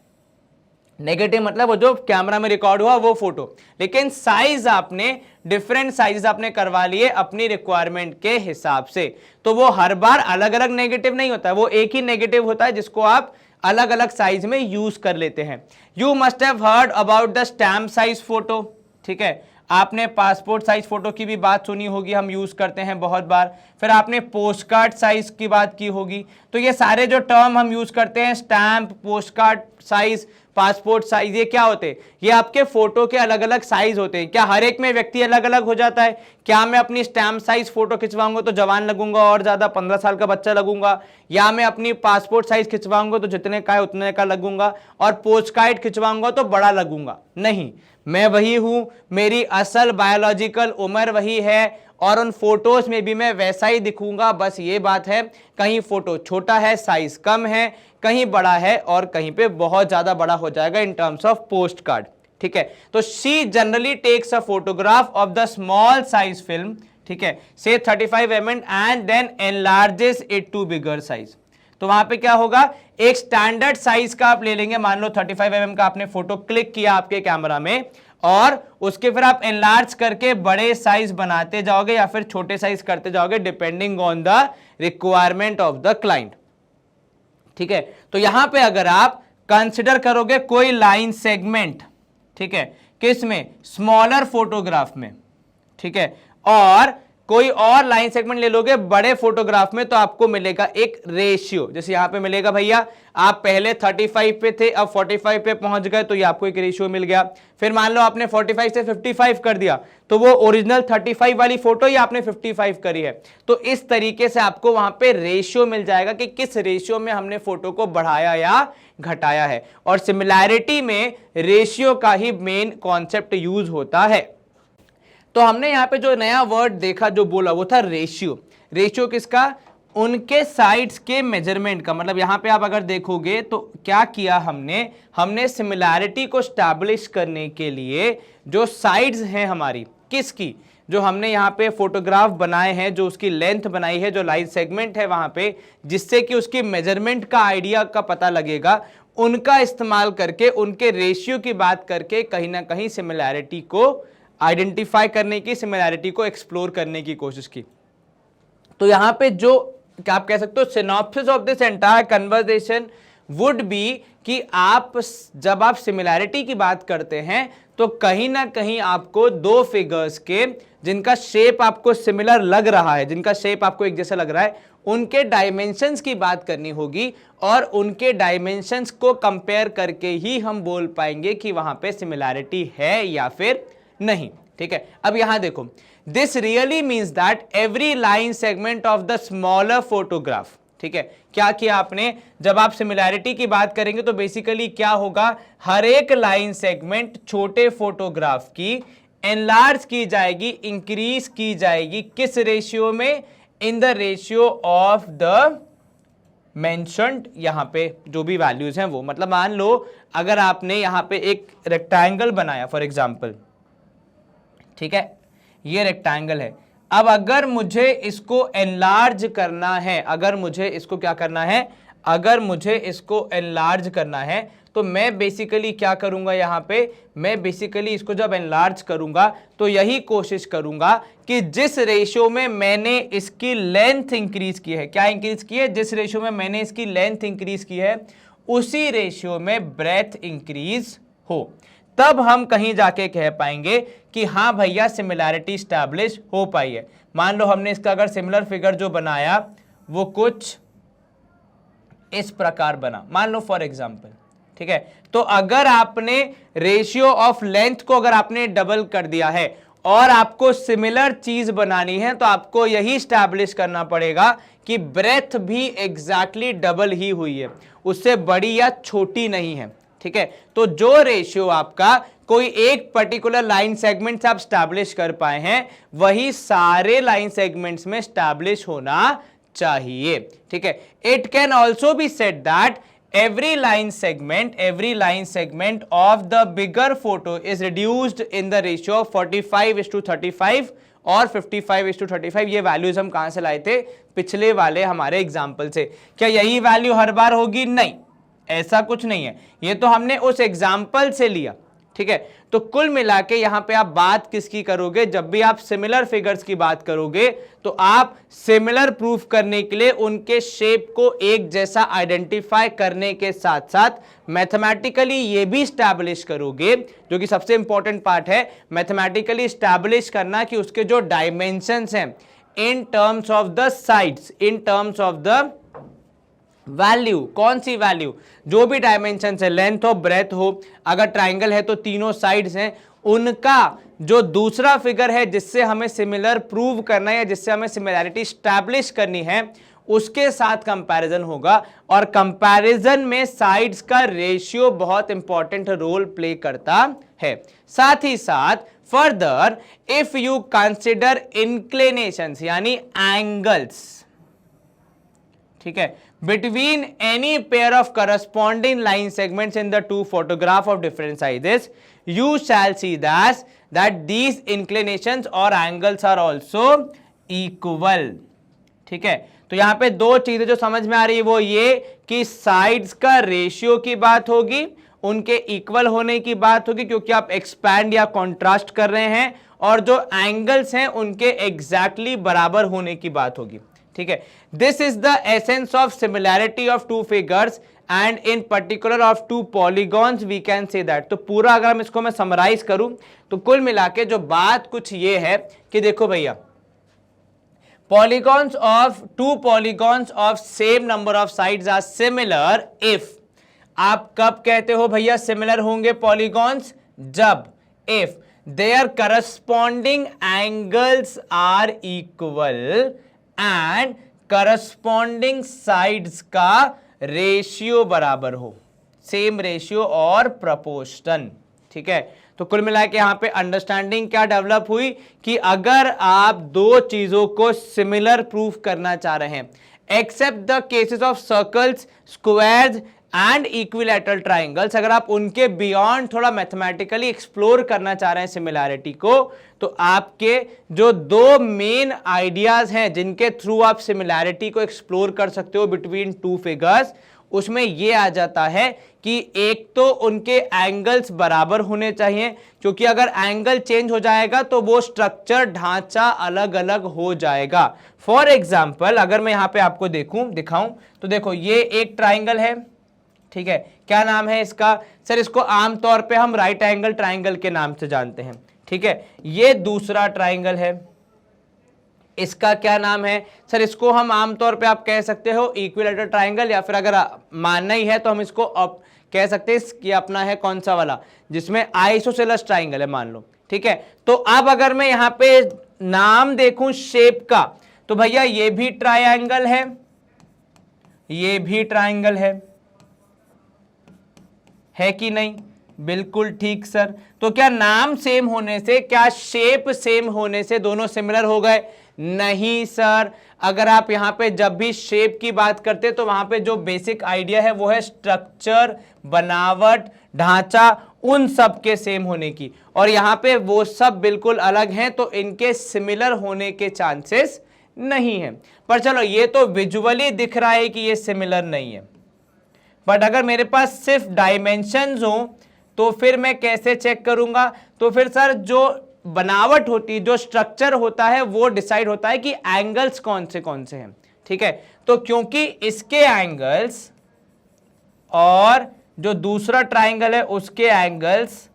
नेगेटिव मतलब वो जो कैमरा में रिकॉर्ड हुआ वो फोटो, लेकिन साइज आपने डिफरेंट साइज आपने करवा लिए अपनी रिक्वायरमेंट के हिसाब से। तो वो हर बार अलग अलग नेगेटिव नहीं होता है, वो एक ही नेगेटिव होता है जिसको आप अलग अलग साइज में यूज कर लेते हैं। You must have heard about the stamp size photo. ठीक है, आपने पासपोर्ट साइज फोटो की भी बात सुनी होगी, हम यूज करते हैं बहुत बार। फिर आपने पोस्ट कार्ड साइज की बात की होगी। तो ये सारे जो टर्म हम यूज करते हैं, stamp, post card size, passport size, ये क्या होते हैं? ये आपके फोटो के अलग अलग साइज होते हैं। क्या हर एक में व्यक्ति अलग अलग हो जाता है? क्या मैं अपनी स्टैम्प साइज फोटो खिंचवाऊंगा तो जवान लगूंगा और ज्यादा 15 साल का बच्चा लगूंगा, या मैं अपनी पासपोर्ट साइज खिंचवाऊंगा तो जितने का है उतने का लगूंगा, और पोस्ट कार्ड खिंचवाऊंगा तो बड़ा लगूंगा? नहीं, मैं वही हूं, मेरी असल बायोलॉजिकल उम्र वही है, और उन फोटोज में भी मैं वैसा ही दिखूंगा। बस ये बात है, कहीं फोटो छोटा है, साइज कम है, कहीं बड़ा है, और कहीं पे बहुत ज्यादा बड़ा हो जाएगा in terms of postcard. ठीक है, तो she generally takes a photograph of the small size film, ठीक है, say 35 mm and then enlarges it to bigger size. तो वहां पे क्या होगा, एक स्टैंडर्ड साइज का आप ले लेंगे, मान लो 35 mm का आपने फोटो क्लिक किया आपके कैमरा में, और उसके फिर आप एनलार्ज करके बड़े साइज बनाते जाओगे या फिर छोटे साइज करते जाओगे depending on the requirement of the client. ठीक है, तो यहां पे अगर आप कंसिडर करोगे कोई लाइन सेगमेंट, ठीक है, किस में? स्मॉलर फोटोग्राफ में, ठीक है, और कोई और लाइन सेगमेंट ले लोगे बड़े फोटोग्राफ में, तो आपको मिलेगा एक रेशियो। जैसे यहां पे मिलेगा भैया, आप पहले 35 पे थे, अब 45 पे पहुंच गए, तो ये आपको एक रेशियो मिल गया। फिर मान लो आपने 45 से 55 कर दिया, तो वो ओरिजिनल 35 वाली फोटो ही आपने 55 करी है। तो इस तरीके से आपको वहां पे रेशियो मिल जाएगा कि किस रेशियो में हमने फोटो को बढ़ाया या घटाया है, और सिमिलैरिटी में रेशियो का ही मेन कॉन्सेप्ट यूज होता है। तो हमने यहां पे जो नया वर्ड देखा, जो बोला, वो था रेशियो। रेशियो किसका? उनके साइड्स के मेजरमेंट का। मतलब यहां पे आप अगर देखोगे तो क्या किया हमने सिमिलैरिटी को स्टैब्लिश करने के लिए जो साइड्स हैं हमारी, किसकी, जो हमने यहाँ पे फोटोग्राफ बनाए हैं, जो उसकी लेंथ बनाई है, जो लाइन सेगमेंट है वहां पे, जिससे कि उसकी मेजरमेंट का आइडिया का पता लगेगा, उनका इस्तेमाल करके, उनके रेशियो की बात करके कहीं ना कहीं सिमिलैरिटी को आइडेंटिफाई करने की, सिमिलैरिटी को एक्सप्लोर करने की कोशिश की। तो यहां पे जो क्या आप कह सकते हो, synopsis of this entire conversation would be कि आप जब आप सिमिलैरिटी की बात करते हैं तो कहीं ना कहीं आपको दो फिगर्स के जिनका शेप आपको सिमिलर लग रहा है, जिनका शेप आपको एक जैसा लग रहा है, उनके डायमेंशंस की बात करनी होगी और उनके डायमेंशंस को कंपेयर करके ही हम बोल पाएंगे कि वहां पे सिमिलैरिटी है या फिर नहीं। ठीक है, अब यहां देखो, this really means that every line segment of the smaller photograph. ठीक है, क्या किया आपने, जब आप सिमिलैरिटी की बात करेंगे तो बेसिकली क्या होगा, हर एक लाइन सेगमेंट छोटे फोटोग्राफ की एनलार्ज की जाएगी, इंक्रीज की जाएगी, किस रेशियो में, in the ratio of the mentioned, यहां पे जो भी वैल्यूज हैं वो, मतलब मान लो अगर आपने यहां पे एक रेक्टेंगल बनाया फॉर एग्जांपल, ठीक है, ये रेक्टेंगल है, अब अगर मुझे इसको एनलार्ज करना है, अगर मुझे इसको क्या करना है, अगर मुझे इसको एनलार्ज करना है तो मैं बेसिकली क्या करूंगा, यहां पे मैं बेसिकली इसको जब एनलार्ज करूंगा तो यही कोशिश करूंगा कि जिस रेशियो में मैंने इसकी लेंथ इंक्रीज की है, क्या इंक्रीज की है, जिस रेशियो में मैंने इसकी लेंथ इंक्रीज की है उसी रेशियो में ब्रेथ इंक्रीज हो, तब हम कहीं जाके कह पाएंगे कि हाँ भैया सिमिलैरिटी स्टैब्लिश हो पाई है। मान लो हमने इसका अगर सिमिलर फिगर जो बनाया वो कुछ इस प्रकार बना, मान लो फॉर एग्जांपल, ठीक है, तो अगर आपने रेशियो ऑफ लेंथ को अगर आपने डबल कर दिया है और आपको सिमिलर चीज बनानी है तो आपको यही स्टैब्लिश करना पड़ेगा कि ब्रेथ भी एग्जैक्टली डबल ही हुई है, उससे बड़ी या छोटी नहीं है। ठीक है, तो जो रेशियो आपका कोई एक पर्टिकुलर लाइन सेगमेंट से आप स्टैब्लिश कर पाए हैं वही सारे लाइन सेगमेंट्स में स्टैब्लिश होना चाहिए। ठीक है, it can also be said that every line segment of the bigger photo is reduced in the ratio of 45:35 और 55:35। ये वैल्यूज हम कहां से लाए थे, पिछले वाले हमारे एग्जाम्पल से। क्या यही वैल्यू हर बार होगी, नहीं, ऐसा कुछ नहीं है, ये तो हमने उस एग्जाम्पल से लिया। ठीक है, तो कुल मिला के यहां पे आप बात किसकी करोगे, जब भी आप सिमिलर फिगर्स की बात करोगे तो आप सिमिलर प्रूफ करने के लिए उनके शेप को एक जैसा आइडेंटिफाई करने के साथ साथ मैथमेटिकली ये भी स्टैब्लिश करोगे, जो कि सबसे इंपॉर्टेंट पार्ट है, मैथमेटिकली स्टैब्लिश करना कि उसके जो डायमेंशंस हैं इन terms of the sides, in terms of the value, कौन सी वैल्यू, जो भी डायमेंशन है, लेंथ हो, ब्रेथ हो, अगर ट्राइंगल है तो तीनों साइड्स हैं, उनका जो दूसरा फिगर है जिससे हमें सिमिलर प्रूव करना है या जिससे हमें सिमिलैरिटी स्टैब्लिश करनी है उसके साथ कंपैरिजन होगा, और कंपैरिजन में साइड्स का रेशियो बहुत इंपॉर्टेंट रोल प्ले करता है। साथ ही साथ further if you consider inclinations यानी एंगल्स, ठीक है, between any pair of corresponding line segments in the two photograph of different sizes, you shall see that these inclinations or angles are also equal। ठीक है, तो यहां पे दो चीजें जो समझ में आ रही है वो ये कि साइड्स का रेशियो की बात होगी, उनके इक्वल होने की बात होगी क्योंकि आप एक्सपैंड या कॉन्ट्रास्ट कर रहे हैं, और जो एंगल्स हैं उनके एग्जैक्टली बराबर होने की बात होगी। ठीक है, this is the essence of similarity of two figures and in particular of two polygons we can say that. तो पूरा अगर हम इसको मैं समराइज करूं तो कुल मिला के जो बात कुछ ये है कि देखो भैया, polygons of two polygons of same number of sides are similar if, आप कब कहते हो भैया सिमिलर होंगे पॉलीगॉन्स, जब if their corresponding angles are equal and corresponding sides का रेशियो बराबर हो, सेम रेशियो और प्रोपोर्शन। ठीक है, तो कुल मिला के यहां पे अंडरस्टैंडिंग क्या डेवलप हुई कि अगर आप दो चीजों को सिमिलर प्रूफ करना चाह रहे हैं, except the cases of circles, squares and equilateral triangles, अगर आप उनके बियॉन्ड थोड़ा मैथमेटिकली एक्सप्लोर करना चाह रहे हैं सिमिलैरिटी को, तो आपके जो दो मेन आइडियाज हैं जिनके थ्रू आप सिमिलैरिटी को एक्सप्लोर कर सकते हो बिटवीन टू फिगर्स, उसमें ये आ जाता है कि एक तो उनके एंगल्स बराबर होने चाहिए, क्योंकि अगर एंगल चेंज हो जाएगा तो वो स्ट्रक्चर ढांचा अलग अलग हो जाएगा। फॉर एग्जाम्पल अगर मैं यहां पे आपको दिखाऊं तो देखो ये एक ट्राइंगल है, ठीक है, क्या नाम है इसका? सर इसको आमतौर पे हम राइट एंगल ट्राइंगल के नाम से जानते हैं, ठीक है। ये दूसरा ट्राइंगल है, इसका क्या नाम है? सर इसको हम आमतौर पे आप कह सकते हो इक्विलैटरल ट्राइंगल, या फिर अगर मानना ही है तो हम इसको कह सकते हैं कि अपना है कौन सा वाला, जिसमें आइसोसेलेस ट्राइंगल है मान लो, ठीक है। तो अब अगर मैं यहां पे नाम देखूं शेप का, तो भैया ये भी ट्राइंगल है, ये भी ट्राइंगल है कि नहीं? बिल्कुल ठीक सर। तो क्या नाम सेम होने से, क्या शेप सेम होने से दोनों सिमिलर हो गए? नहीं सर। अगर आप यहां पे जब भी शेप की बात करते तो वहां पे जो बेसिक आइडिया है वो है स्ट्रक्चर, बनावट, ढांचा, उन सब के सेम होने की, और यहां पे वो सब बिल्कुल अलग हैं, तो इनके सिमिलर होने के चांसेस नहीं है। पर चलो ये तो विजुअली दिख रहा है कि ये सिमिलर नहीं है, बट अगर मेरे पास सिर्फ डायमेंशंस हो तो फिर मैं कैसे चेक करूंगा? तो फिर सर जो बनावट होती है, जो स्ट्रक्चर होता है, वो डिसाइड होता है कि एंगल्स कौन से हैं, ठीक है। तो क्योंकि इसके एंगल्स और जो दूसरा ट्राइंगल है उसके एंगल्स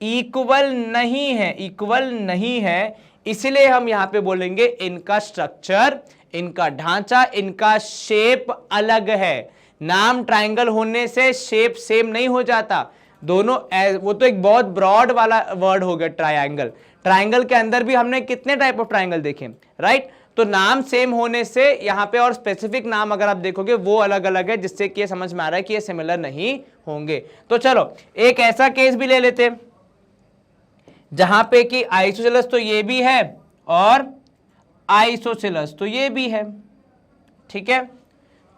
इक्वल नहीं है, इसलिए हम यहां पे बोलेंगे इनका स्ट्रक्चर, इनका ढांचा, इनका शेप अलग है। नाम ट्राइंगल होने से शेप सेम नहीं हो जाता, दोनों वो तो एक बहुत ब्रॉड वाला वर्ड हो गया ट्राइंगल। ट्राइंगल के अंदर भी हमने कितने टाइप ऑफ ट्राइंगल देखे, राइट? तो नाम सेम होने से यहां पे और स्पेसिफिक नाम अगर आप देखोगे वो अलग अलग है, जिससे कि ये समझ में आ रहा है कि ये सिमिलर नहीं होंगे। तो चलो एक ऐसा केस भी ले लेते हैं जहां पे कि आइसोसेलेस तो ये भी है और आइसोसेलेस तो ये भी है, ठीक है।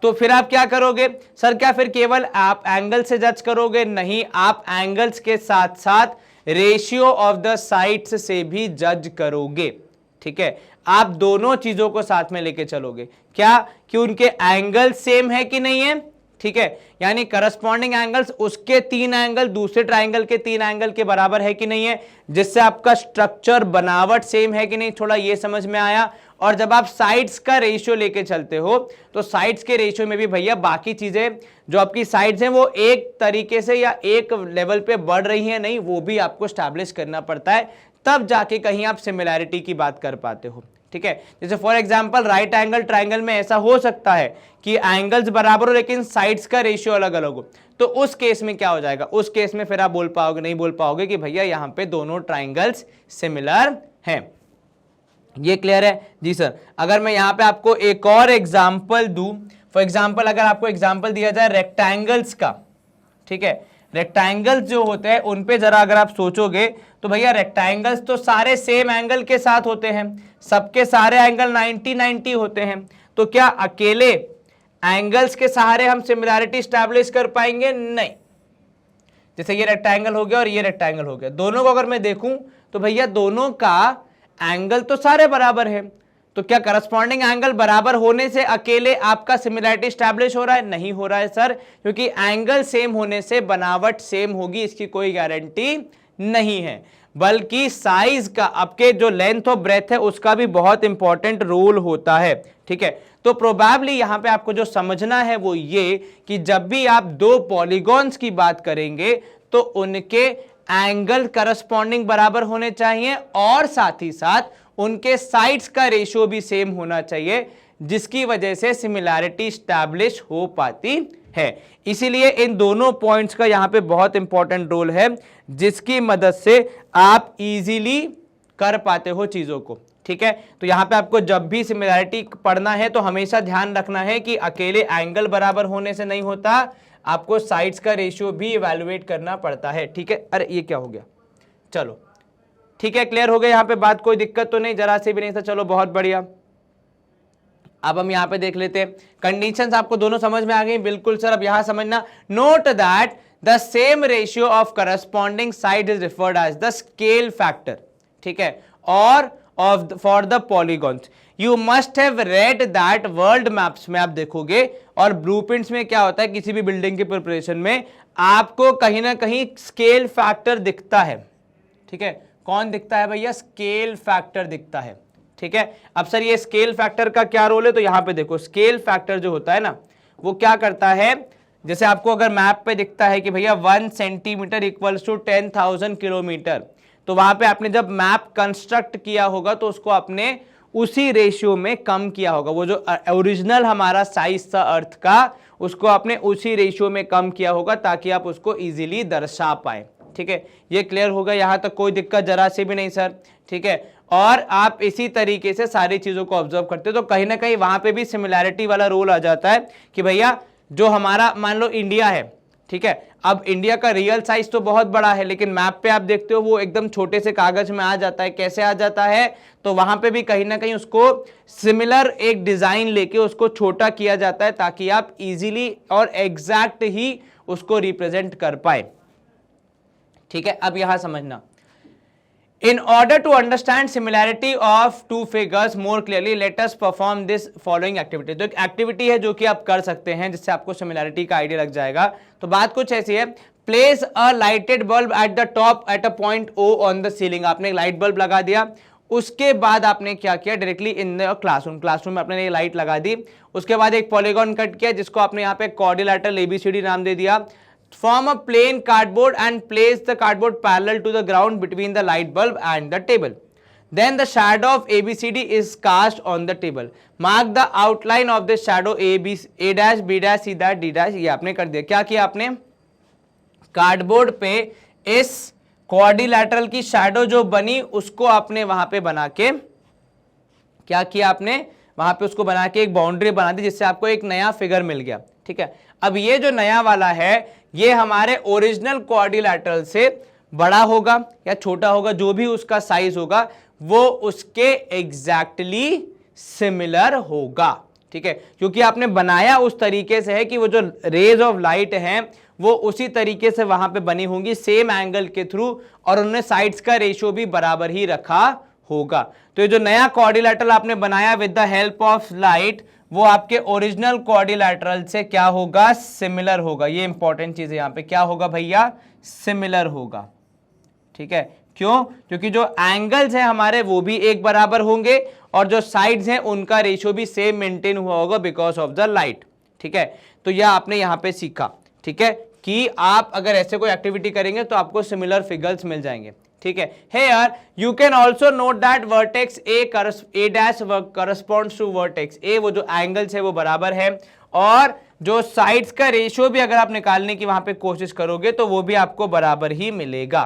तो फिर आप क्या करोगे? सर क्या फिर केवल आप एंगल से जज करोगे? नहीं, आप एंगल्स के साथ साथ रेशियो ऑफ द साइड्स से भी जज करोगे, ठीक है। आप दोनों चीजों को साथ में लेके चलोगे, क्या कि उनके एंगल सेम है कि नहीं है, ठीक है, यानी करस्पॉन्डिंग एंगल्स उसके 3 एंगल दूसरे ट्राइंगल के 3 एंगल के बराबर है कि नहीं है, जिससे आपका स्ट्रक्चर, बनावट सेम है कि नहीं, थोड़ा ये समझ में आया। और जब आप साइड्स का रेशियो लेके चलते हो तो साइड्स के रेशियो में भी भैया बाकी चीजें जो आपकी साइड्स हैं वो एक तरीके से या एक लेवल पे बढ़ रही हैं नहीं, वो भी आपको स्टैब्लिश करना पड़ता है, तब जाके कहीं आप सिमिलैरिटी की बात कर पाते हो, ठीक है। जैसे for example right angle triangle में ऐसा हो सकता है कि एंगल्स बराबर हो लेकिन साइड्स का रेशियो अलग अलग हो, तो उस केस में क्या हो जाएगा? उस केस में फिर आप नहीं बोल पाओगे कि भैया यहां पे दोनों ट्राइंगल्स सिमिलर हैं। ये क्लियर है जी सर? अगर मैं यहां पे आपको एक और एग्जांपल दूं, फॉर एग्जांपल अगर आपको एग्जांपल दिया जाए रेक्टेंगल्स का, ठीक है, रेक्टेंगल्स जो होते हैं उन पे जरा अगर आप सोचोगे तो भैया रेक्टेंगल्स तो सारे सेम एंगल के साथ होते हैं, सबके सारे एंगल 90-90 होते हैं, तो क्या अकेले एंगल्स के सहारे हम सिमिलैरिटी स्टैब्लिश कर पाएंगे? नहीं। जैसे ये रेक्टेंगल हो गया और ये रेक्टेंगल हो गया, दोनों को अगर मैं देखूं तो भैया दोनों का एंगल तो सारे बराबर है, तो क्या करस्पॉन्डिंग एंगल बराबर होने से अकेले आपका सिमिलैरिटी स्टैब्लिश हो रहा है? नहीं हो रहा है सर, क्योंकि एंगल सेम होने से बनावट सेम होगी इसकी कोई गारंटी नहीं है, बल्कि साइज का, आपके जो लेंथ और ब्रेथ है उसका भी बहुत इंपॉर्टेंट रोल होता है, ठीक है। तो प्रोबेबली यहां पे आपको जो समझना है वो ये कि जब भी आप दो पॉलीगॉन्स की बात करेंगे तो उनके एंगल करस्पॉन्डिंग बराबर होने चाहिए और साथ ही साथ उनके साइड्स का रेशियो भी सेम होना चाहिए, जिसकी वजह से सिमिलैरिटी स्टैब्लिश हो पाती है। इसीलिए इन दोनों पॉइंट्स का यहां पे बहुत इंपॉर्टेंट रोल है, जिसकी मदद से आप इजीली कर पाते हो चीजों को, ठीक है। तो यहां पे आपको जब भी सिमिलैरिटी पढ़ना है तो हमेशा ध्यान रखना है कि अकेले एंगल बराबर होने से नहीं होता, आपको साइड्स का रेशियो भी इवैल्यूएट करना पड़ता है, ठीक है। अरे ये क्या हो गया? चलो ठीक है, क्लियर हो गया यहां पे बात, कोई दिक्कत तो नहीं, जरा से भी नहीं था। चलो बहुत बढ़िया। अब हम यहां पे देख लेते हैं, कंडीशंस आपको दोनों समझ में आ गई? बिल्कुल सर। अब यहां समझना, note that the same ratio of corresponding side is referred as the scale factor, ठीक है, और of for the polygons. You must have read that world maps में आप देखोगे और ब्लूप्रिंट्स में क्या होता है, किसी भी बिल्डिंग के प्रिपरेशन में आपको कहीं ना कहीं स्केल फैक्टर दिखता है, ठीक है। कौन दिखता है भैया, स्केल फैक्टर दिखता है, ठीक है। अब सर ये स्केल फैक्टर का क्या रोल है, तो यहां पे देखो स्केल फैक्टर जो होता है ना वो क्या करता है, जैसे आपको अगर मैप पे दिखता है कि भैया 1 सेंटीमीटर इक्वल्स टू 10,000 किलोमीटर, तो वहां पे आपने जब मैप कंस्ट्रक्ट किया होगा तो उसको आपने उसी रेशियो में कम किया होगा, वो जो ओरिजिनल हमारा साइज था अर्थ का उसको आपने उसी रेशियो में कम किया होगा ताकि आप उसको इजीली दर्शा पाए, ठीक है। ये क्लियर होगा, यहां तक कोई दिक्कत जरा से भी नहीं सर, ठीक है। और आप इसी तरीके से सारी चीजों को ऑब्जर्व करते हो तो कहीं ना कहीं वहां पे भी सिमिलैरिटी वाला रोल आ जाता है कि भैया जो हमारा मान लो इंडिया है, ठीक है। अब इंडिया का रियल साइज तो बहुत बड़ा है लेकिन मैप पे आप देखते हो वो एकदम छोटे से कागज में आ जाता है, कैसे आ जाता है, तो वहां पे भी कहीं ना कहीं उसको सिमिलर एक डिजाइन लेके उसको छोटा किया जाता है ताकि आप इजीली और एग्जैक्ट ही उसको रिप्रेजेंट कर पाए, ठीक है। अब यहां समझना, in order to understand similarity of two figures more clearly let us perform this following activity। तो एक एक्टिविटी है जो कि आप कर सकते हैं जिससे आपको सिमिलैरिटी का आइडिया लग जाएगा। तो बात कुछ ऐसी है, place a lighted bulb at the top at a point O on the ceiling. आपने एक लाइट बल्ब लगा दिया, उसके बाद आपने क्या किया, डायरेक्टली इन द क्लासरूम में आपने लाइट लगा दी, उसके बाद एक पॉलीगॉन कट किया जिसको आपने यहाँ पे क्वाड्रिलेटरल ABCD नाम दे दिया। Form a plain cardboard and place the cardboard parallel to the ground between the light bulb and the table. Then the shadow of ABCD is cast on the table. Mark the outline of the shadow A dash B dash C dash D dash। ये आपने कर दिया। क्या किया आपने, cardboard पे इस quadrilateral की शैडो जो बनी उसको आपने वहां पे बना के क्या किया, आपने वहां पे उसको बना के एक बाउंड्री बना दी जिससे आपको एक नया फिगर मिल गया, ठीक है। अब ये जो नया वाला है ये हमारे ओरिजिनल क्वाड्रिलेटरल से बड़ा होगा या छोटा होगा, जो भी उसका साइज होगा वो उसके एग्जैक्टली सिमिलर होगा, ठीक है। क्योंकि आपने बनाया उस तरीके से है कि वो जो रेज ऑफ लाइट हैं वो उसी तरीके से वहां पे बनी होंगी सेम एंगल के थ्रू और उन्होंने साइड्स का रेशियो भी बराबर ही रखा होगा। तो ये जो नया क्वाड्रिलेटरल आपने बनाया with the help of light वो आपके ओरिजिनल क्वाड्रिलेटरल से क्या होगा, सिमिलर होगा। ये इंपॉर्टेंट चीज है, यहां पे क्या होगा भैया, सिमिलर होगा, ठीक है। क्यों, क्योंकि जो एंगल्स हैं हमारे वो भी एक बराबर होंगे और जो साइड्स हैं उनका रेशियो भी सेम मेंटेन हुआ होगा बिकॉज ऑफ द लाइट, ठीक है। तो यह आपने यहां पे सीखा, ठीक है, कि आप अगर ऐसे कोई एक्टिविटी करेंगे तो आपको सिमिलर फिगर्स मिल जाएंगे, ठीक है। Here you can also note that vertex A dash corresponds to vertex A, वो जो एंगल्स है वो बराबर है और जो साइड्स का रेशियो भी अगर आप निकालने की वहां पे कोशिश करोगे तो वो भी आपको बराबर ही मिलेगा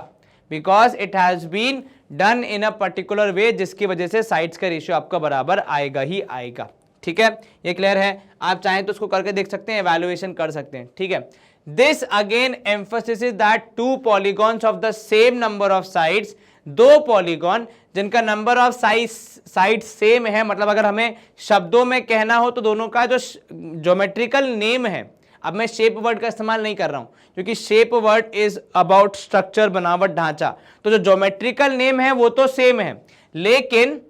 because it has been done in a particular way, जिसकी वजह से साइड्स का रेशियो आपका बराबर आएगा ही आएगा, ठीक है। ये क्लियर है, आप चाहें तो उसको करके देख सकते हैं, एवेल्युएशन कर सकते हैं, ठीक है। This again emphasizes that two polygons of the same number of sides, दो पॉलीगॉन जिनका नंबर ऑफ साइड सेम है, मतलब अगर हमें शब्दों में कहना हो तो दोनों का जो ज्योमेट्रिकल नेम है, अब मैं शेप वर्ड का इस्तेमाल नहीं कर रहा हूं क्योंकि shape word is about structure, बनावट, ढांचा, तो जो ज्योमेट्रिकल नेम है वो तो सेम है लेकिन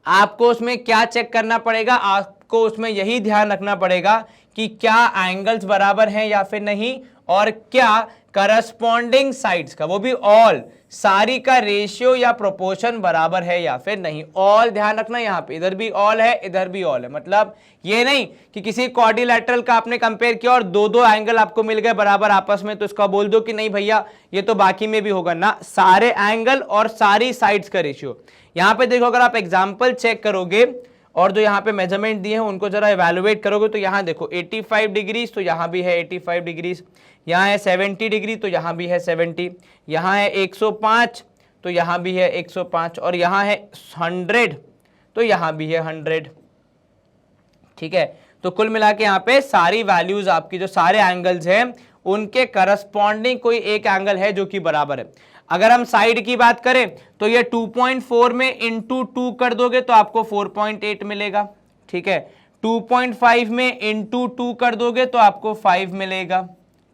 आपको उसमें क्या चेक करना पड़ेगा, आपको उसमें यही ध्यान रखना पड़ेगा कि क्या एंगल्स बराबर हैं या फिर नहीं और क्या करस्पॉन्डिंग साइड्स का, वो भी ऑल, सारी का रेशियो या प्रोपोर्शन बराबर है या फिर नहीं। ऑल ध्यान रखना, यहां पे इधर भी ऑल है इधर भी ऑल है, मतलब ये नहीं कि किसी क्वाड्रिलेटरल का आपने कंपेयर किया और दो दो एंगल आपको मिल गए बराबर आपस में तो इसका बोल दो कि नहीं भैया ये तो बाकी में भी होगा ना, सारे एंगल और सारी साइड्स का रेशियो। यहां पे देखो अगर आप एग्जाम्पल चेक करोगे और जो यहाँ पे मेजरमेंट दिए हैं उनको जरा इवैल्यूएट करोगे तो यहाँ देखो 85 डिग्रीज तो यहाँ भी है 85 डिग्रीज, यहाँ है 70 डिग्री तो यहाँ भी है 70, यहाँ है 105 तो यहाँ भी है 105 और यहाँ है 100 तो यहाँ भी है 100, ठीक है। तो कुल मिला के यहाँ पे सारी वैल्यूज आपकी जो सारे एंगल्स हैं उनके करस्पॉन्डिंग कोई एक एंगल है जो कि बराबर है। अगर हम साइड की बात करें तो ये 2.4 में इंटू 2 कर दोगे तो आपको 4.8 मिलेगा, ठीक है। 2.5 में इंटू 2 कर दोगे तो आपको 5 मिलेगा,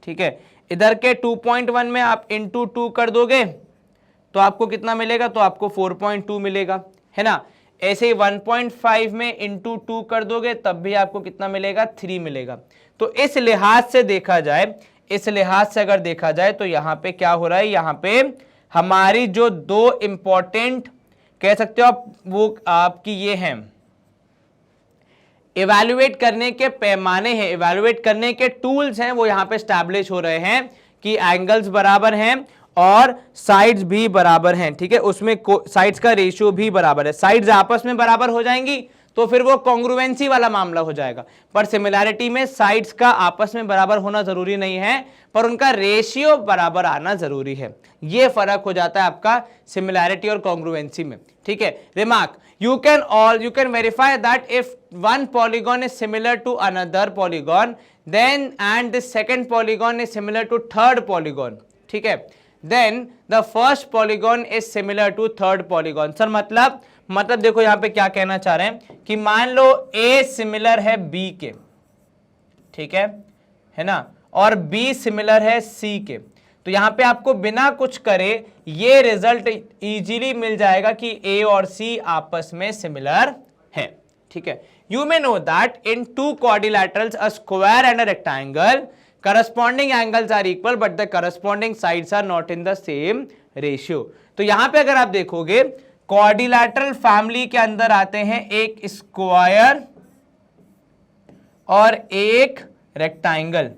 ठीक है। इधर के 2.1 में आप इंटू 2 कर दोगे तो आपको कितना मिलेगा, तो आपको 4.2 मिलेगा, है ना। ऐसे ही 1.5 में इंटू 2 कर दोगे तब भी आपको कितना मिलेगा, 3 मिलेगा। तो इस लिहाज से देखा जाए, इस लिहाज से अगर देखा जाए तो यहां पे क्या हो रहा है, यहां पे हमारी जो दो इंपॉर्टेंट कह सकते हो आप, वो आपकी ये हैं इवैल्यूएट करने के पैमाने हैं, इवैल्यूएट करने के टूल्स हैं, वो यहां पे स्टैब्लिश हो रहे हैं कि एंगल्स बराबर हैं और साइड्स भी बराबर हैं। ठीक है, उसमें साइड्स का रेशियो भी बराबर है। साइड्स आपस में बराबर हो जाएंगी तो फिर वो कॉन्ग्रुएंसी वाला मामला हो जाएगा, पर सिमिलैरिटी में साइड्स का आपस में बराबर होना जरूरी नहीं है, पर उनका रेशियो बराबर आना जरूरी है। ये फर्क हो जाता है आपका सिमिलैरिटी और कॉन्ग्रुएंसी में। ठीक है, remark, you can verify that if one polygon is similar to another polygon then and the second polygon is similar to third polygon, ठीक है, then the first polygon is similar to third polygon। Sir मतलब देखो यहां पे क्या कहना चाह रहे हैं कि मान लो A सिमिलर है B के, ठीक है ना, और B सिमिलर है C के, तो यहां पे आपको बिना कुछ करे ये रिजल्ट इजीली मिल जाएगा कि A और C आपस में सिमिलर है। ठीक है, you may know that in two quadrilaterals a square and a rectangle corresponding angles are equal but the corresponding sides are not in the same ratio. तो यहां पे अगर आप देखोगे क्वाड्रिलैटरल फैमिली के अंदर आते हैं एक स्क्वायर और एक रेक्टेंगल,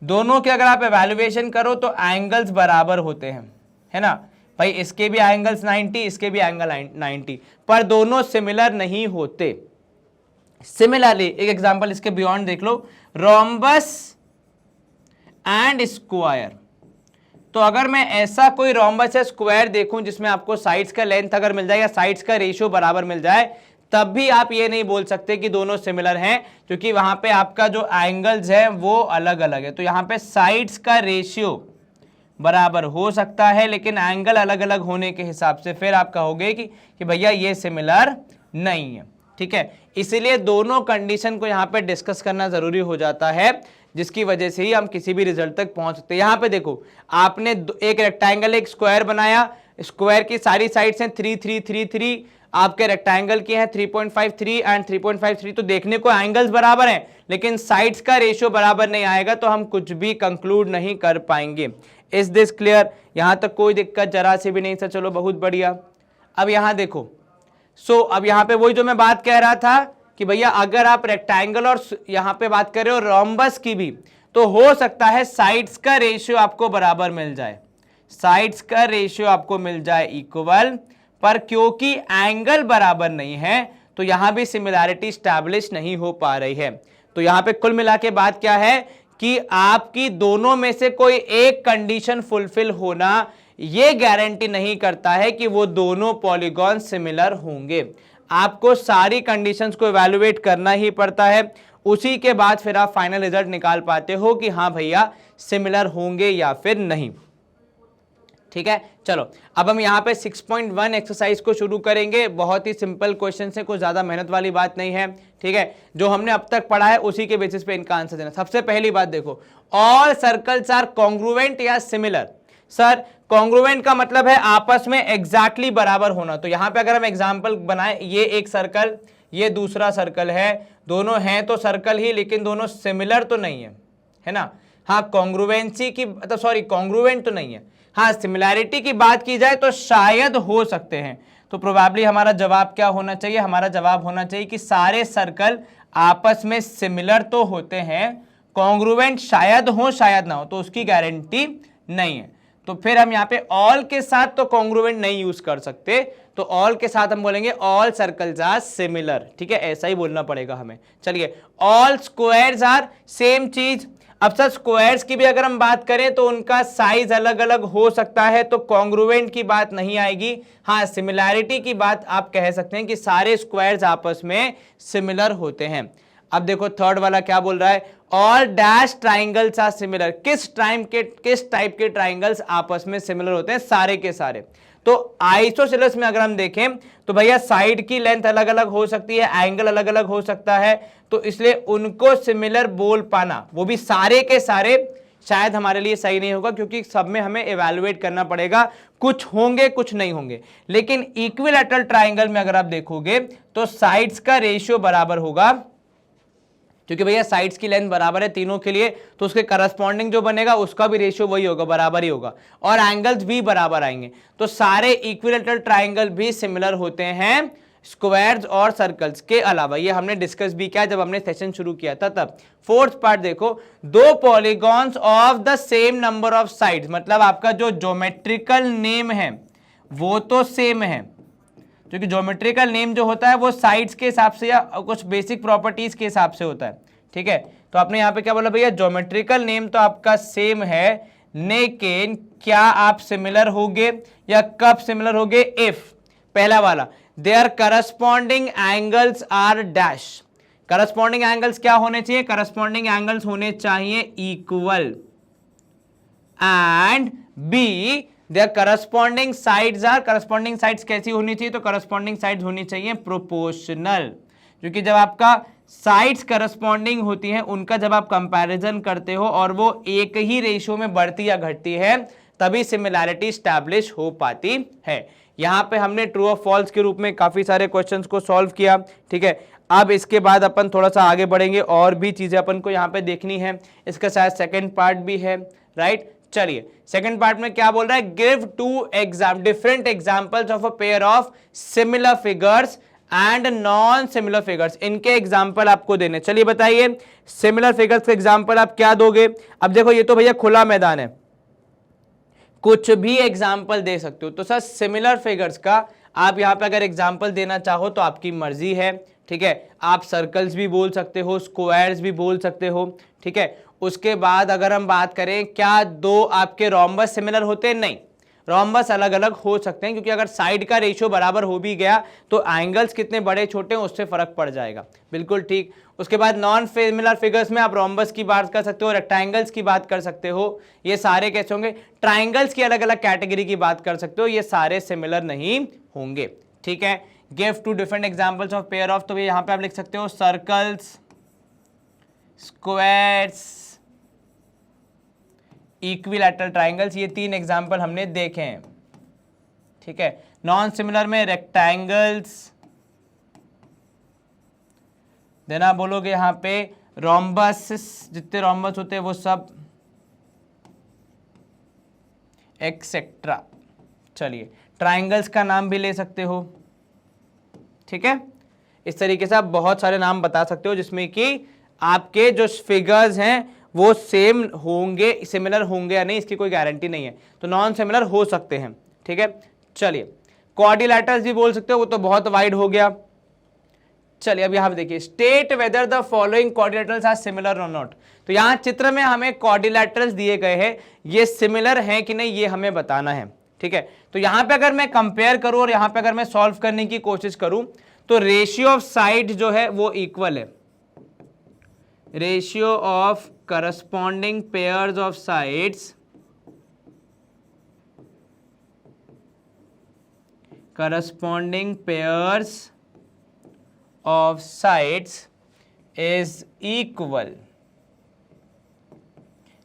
दोनों के अगर आप एवेल्युएशन करो तो एंगल्स बराबर होते हैं, है ना भाई, इसके भी एंगल्स 90, इसके भी एंगल 90, पर दोनों सिमिलर नहीं होते। सिमिलरली एक एग्जांपल इसके बियॉन्ड देख लो, रोम्बस एंड स्क्वायर। तो अगर मैं ऐसा कोई रोम्बस या स्क्वायर देखूं जिसमें आपको साइड्स का लेंथ अगर मिल जाए या साइड्स का रेशियो बराबर मिल जाए, तब भी आप ये नहीं बोल सकते कि दोनों सिमिलर हैं, क्योंकि वहां पे आपका जो एंगल्स है वो अलग अलग है। तो यहां पे साइड्स का रेशियो बराबर हो सकता है लेकिन एंगल अलग अलग होने के हिसाब से फिर आप कहोगे कि भैया ये सिमिलर नहीं है। ठीक है, इसीलिए दोनों कंडीशन को यहां पे डिस्कस करना जरूरी हो जाता है, जिसकी वजह से ही हम किसी भी रिजल्ट तक पहुंच सकते हैं। यहां पे देखो, आपने एक रेक्टेंगल एक स्क्वायर बनाया, स्क्वायर की सारी साइड्स हैं 3 3 3 3, आपके रेक्टेंगल की है 3.53 एंड 3.53, तो देखने को एंगल्स बराबर हैं लेकिन साइड्स का रेशियो बराबर नहीं आएगा तो हम कुछ भी कंक्लूड नहीं कर पाएंगे। Is this clear? यहां तक कोई दिक्कत जरा से भी नहीं सर, चलो बहुत बढ़िया। अब यहां देखो, अब यहां पे वही जो मैं बात कह रहा था कि भैया अगर आप रेक्टेंगल और यहां पे बात कर रहे हो रोम्बस की भी, तो हो सकता है साइड्स का रेशियो आपको बराबर मिल जाए, साइड्स का रेशियो आपको मिल जाए इक्वल, पर क्योंकि एंगल बराबर नहीं है तो यहां भी सिमिलैरिटी स्टैब्लिश नहीं हो पा रही है। तो यहां पे कुल मिला के बात क्या है कि आपकी दोनों में से कोई एक कंडीशन फुलफिल होना ये गारंटी नहीं करता है कि वो दोनों पॉलीगॉन सिमिलर होंगे। आपको सारी कंडीशंस को इवैल्यूएट करना ही पड़ता है, उसी के बाद फिर आप फाइनल रिजल्ट निकाल पाते हो कि हाँ भैया सिमिलर होंगे या फिर नहीं। ठीक है, चलो अब हम यहाँ पे 6.1 एक्सरसाइज को शुरू करेंगे। बहुत ही सिंपल क्वेश्चन है, कोई ज्यादा मेहनत वाली बात नहीं है। ठीक है, जो हमने अब तक पढ़ा है उसी के बेसिस पे इनका आंसर देना। सबसे पहली बात देखो, ऑल सर्कल्स आर कॉन्ग्रुएंट या सिमिलर। सर कॉन्ग्रुएंट का मतलब है आपस में एग्जैक्टली बराबर होना। तो यहाँ पे अगर हम एग्जाम्पल बनाए, ये एक सर्कल, ये दूसरा सर्कल है, दोनों हैं तो सर्कल ही लेकिन दोनों सिमिलर तो नहीं है ना। हाँ कॉन्ग्रुएंसी की मतलब सॉरी कॉन्ग्रुएंट तो नहीं है, हाँ सिमिलैरिटी की बात की जाए तो शायद हो सकते हैं। तो प्रोबेबली हमारा जवाब क्या होना चाहिए, हमारा जवाब होना चाहिए कि सारे सर्कल आपस में सिमिलर तो होते हैं, कॉन्ग्रुएंट शायद हो शायद ना हो, तो उसकी गारंटी नहीं है। तो फिर हम यहाँ पे ऑल के साथ तो कॉन्ग्रुएंट नहीं यूज कर सकते, तो ऑल के साथ हम बोलेंगे ऑल सर्कल्स आर सिमिलर। ठीक है, ऐसा ही बोलना पड़ेगा हमें। चलिए, ऑल स्क्वायर्स आर सेम चीज। अब सर स्क्वायर्स की भी अगर हम बात करें तो उनका साइज अलग अलग हो सकता है, तो कॉन्ग्रुएंट की बात नहीं आएगी। हाँ सिमिलैरिटी की बात आप कह सकते हैं कि सारे स्क्वायर्स आपस में सिमिलर होते हैं। अब देखो थर्ड वाला क्या बोल रहा है, all dash triangles are similar. किस टाइप के ट्राइंगल्स आपस में सिमिलर होते हैं, सारे के सारे। तो आइसोसेलेस में अगर हम देखें तो भैया साइड की लेंथ अलग अलग हो सकती है, एंगल अलग अलग हो सकता है, तो इसलिए उनको सिमिलर बोल पाना, वो भी सारे के सारे शायद हमारे लिए सही नहीं होगा, क्योंकि सब में हमें इवैल्यूएट करना पड़ेगा, कुछ होंगे कुछ नहीं होंगे। लेकिन इक्विलैटरल ट्राइंगल में अगर आप देखोगे तो साइड्स का रेशियो बराबर होगा, क्योंकि भैया साइड्स की लेंथ बराबर है तीनों के लिए, तो उसके करस्पॉन्डिंग जो बनेगा उसका भी रेशियो वही होगा, बराबर ही होगा, और एंगल्स भी बराबर आएंगे। तो सारे इक्विलैटरल ट्राइंगल भी सिमिलर होते हैं स्क्वायर्स और सर्कल्स के अलावा। ये हमने डिस्कस भी किया जब हमने सेशन शुरू किया था तब। फोर्थ पार्ट देखो, दो polygons of the same number of sides, मतलब आपका जो ज्योमेट्रिकल नेम है वो तो सेम है, क्योंकि ज्योमेट्रिकल नेम जो होता है वो साइड्स के हिसाब से या कुछ बेसिक प्रॉपर्टीज के हिसाब से होता है, ठीक है। तो आपने यहाँ पे क्या बोला भैया, ज्योमेट्रिकल नेम तो आपका सेम है, लेकिन क्या आप सिमिलर होगे या कब सिमिलर होगे, इफ पहला वाला their corresponding angles are dash. Corresponding angles क्या होने चाहिए, करस्पॉन्डिंग एंगल्स होने चाहिए equal, and B their corresponding sides are, corresponding sides कैसी होनी चाहिए, तो करस्पॉन्डिंग साइड्स होनी चाहिए प्रोपोर्शनल, क्योंकि जब आपका साइड्स करस्पॉन्डिंग होती हैं उनका जब आप कंपैरिजन करते हो और वो एक ही रेशियो में बढ़ती या घटती है तभी सिमिलैरिटी स्टैब्लिश हो पाती है। यहां पे हमने ट्रू और फॉल्स के रूप में काफी सारे क्वेश्चंस को सॉल्व किया, ठीक है। अब इसके बाद अपन थोड़ा सा आगे बढ़ेंगे, और भी चीजें अपन को यहाँ पे देखनी है, इसका शायद सेकंड पार्ट भी है, राइट। चलिए सेकंड पार्ट में क्या बोल रहा है, give two different examples of a pair of similar figures and non similar figures. इनके एग्जांपल आपको देने, चलिए बताइए सिमिलर फिगर्स के एग्जांपल आप क्या दोगे। अब देखो ये तो भैया खुला मैदान है, कुछ भी एग्जाम्पल दे सकते हो। तो सर सिमिलर फिगर्स का आप यहाँ पे अगर एग्जाम्पल देना चाहो तो आपकी मर्जी है, ठीक है। आप सर्कल्स भी बोल सकते हो, स्क्वायर्स भी बोल सकते हो, ठीक है। उसके बाद अगर हम बात करें क्या दो आपके रोम्बस सिमिलर होते हैं, नहीं, रोम्बस अलग अलग हो सकते हैं, क्योंकि अगर साइड का रेशियो बराबर हो भी गया तो एंगल्स कितने बड़े छोटे हैं उससे फर्क पड़ जाएगा, बिल्कुल ठीक। उसके बाद नॉन सिमिलर फिगर्स में आप रोम्बस की बात कर सकते हो, रेक्टेंगल्स की बात कर सकते हो, ये सारे कैसे होंगे, ट्राइंगल्स की अलग अलग कैटेगरी की बात कर सकते हो, ये सारे सिमिलर नहीं होंगे, ठीक है। Give two different examples of pair of, तो यहां पे आप लिख सकते हो सर्कल्स, स्क्वायर्स, इक्विलैटरल ट्राइंगल्स, ये तीन एग्जांपल हमने देखे हैं, ठीक है। नॉन सिमिलर में रेक्टेंगल्स, देन आप बोलोगे यहां पे रोम्बस, जितने रोम्बस होते हैं वो सब, एक्सेट्रा। चलिए ट्राइंगल्स का नाम भी ले सकते हो, ठीक है। इस तरीके से आप बहुत सारे नाम बता सकते हो जिसमें कि आपके जो फिगर्स हैं वो सेम होंगे, सिमिलर होंगे या नहीं इसकी कोई गारंटी नहीं है, तो नॉन सिमिलर हो सकते हैं, ठीक है। चलिए क्वाड्रिलैटरल्स भी बोल सकते हो, वो तो बहुत वाइड हो गया। चलिए अब यहां पे देखिए, state whether the following quadrilaterals are similar और नॉट। तो यहां चित्र में हमें क्वाड्रिलैटरल्स दिए गए हैं, ये सिमिलर हैं कि नहीं ये हमें बताना है, ठीक है। तो यहां पे अगर मैं कंपेयर करूं और यहां पे अगर मैं सॉल्व करने की कोशिश करूं तो रेशियो ऑफ साइड जो है वो इक्वल है, ratio of corresponding pairs of sides, corresponding pairs of sides is equal.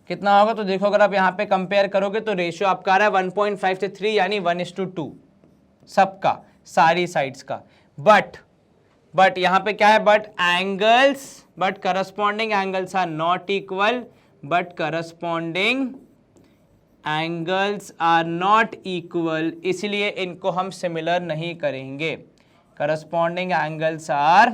कितना होगा, तो देखो अगर आप यहां पे कंपेयर करोगे तो रेशियो आपका आ रहा है 1.5 से 3 यानी 1:2 सबका, सारी साइड्स का। बट यहां पे क्या है, but corresponding angles are not equal, but corresponding angles are not equal, इसलिए इनको हम सिमिलर नहीं करेंगे, corresponding angles are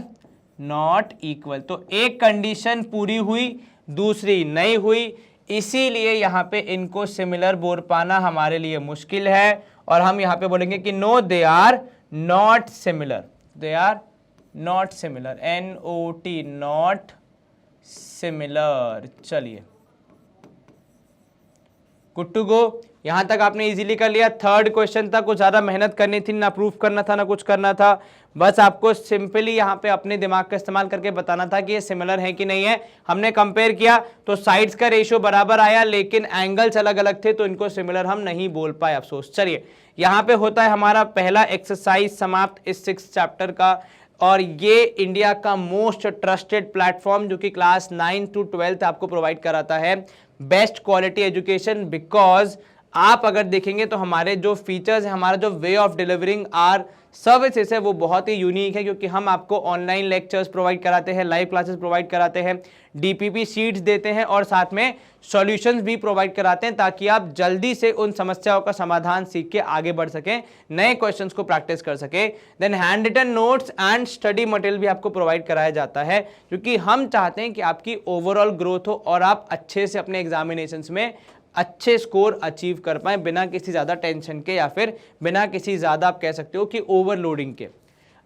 not equal. तो एक कंडीशन पूरी हुई, दूसरी नहीं हुई, इसीलिए यहां पे इनको सिमिलर बोल पाना हमारे लिए मुश्किल है, और हम यहां पे बोलेंगे कि no they are not similar, they are not similar, NOT not similar. चलिए गुड टू गो, यहां तक आपने इजीली कर लिया। थर्ड क्वेश्चन था, कुछ ज्यादा मेहनत करनी थी, ना प्रूफ करना था ना कुछ करना था, बस आपको सिंपली यहां पे अपने दिमाग का इस्तेमाल करके बताना था कि ये सिमिलर है कि नहीं है। हमने कंपेयर किया तो साइड्स का रेशियो बराबर आया, लेकिन एंगल्स अलग अलग थे तो इनको सिमिलर हम नहीं बोल पाए, अफसोस। चलिए यहां पे होता है हमारा पहला एक्सरसाइज समाप्त इस 6th चैप्टर का, और ये इंडिया का मोस्ट ट्रस्टेड प्लेटफॉर्म जो कि क्लास 9 to 12 आपको प्रोवाइड कराता है, बेस्ट क्वालिटी एजुकेशन, बिकॉज आप अगर देखेंगे तो हमारे जो फीचर्स हैं, हमारा जो way of delivering our services है वो बहुत ही यूनिक है, क्योंकि हम आपको ऑनलाइन लेक्चर्स प्रोवाइड कराते हैं, लाइव क्लासेस प्रोवाइड कराते हैं, डीपीपी शीट्स देते हैं और साथ में सॉल्यूशंस भी प्रोवाइड कराते हैं, ताकि आप जल्दी से उन समस्याओं का समाधान सीख के आगे बढ़ सकें, नए क्वेश्चंस को प्रैक्टिस कर सके। Then hand written notes and study material भी आपको प्रोवाइड कराया जाता है, क्योंकि हम चाहते हैं कि आपकी ओवरऑल ग्रोथ हो और आप अच्छे से अपने एग्जामिनेशंस में अच्छे स्कोर अचीव कर पाएं, बिना किसी ज़्यादा टेंशन के या फिर बिना किसी ज़्यादा आप कह सकते हो कि ओवरलोडिंग के।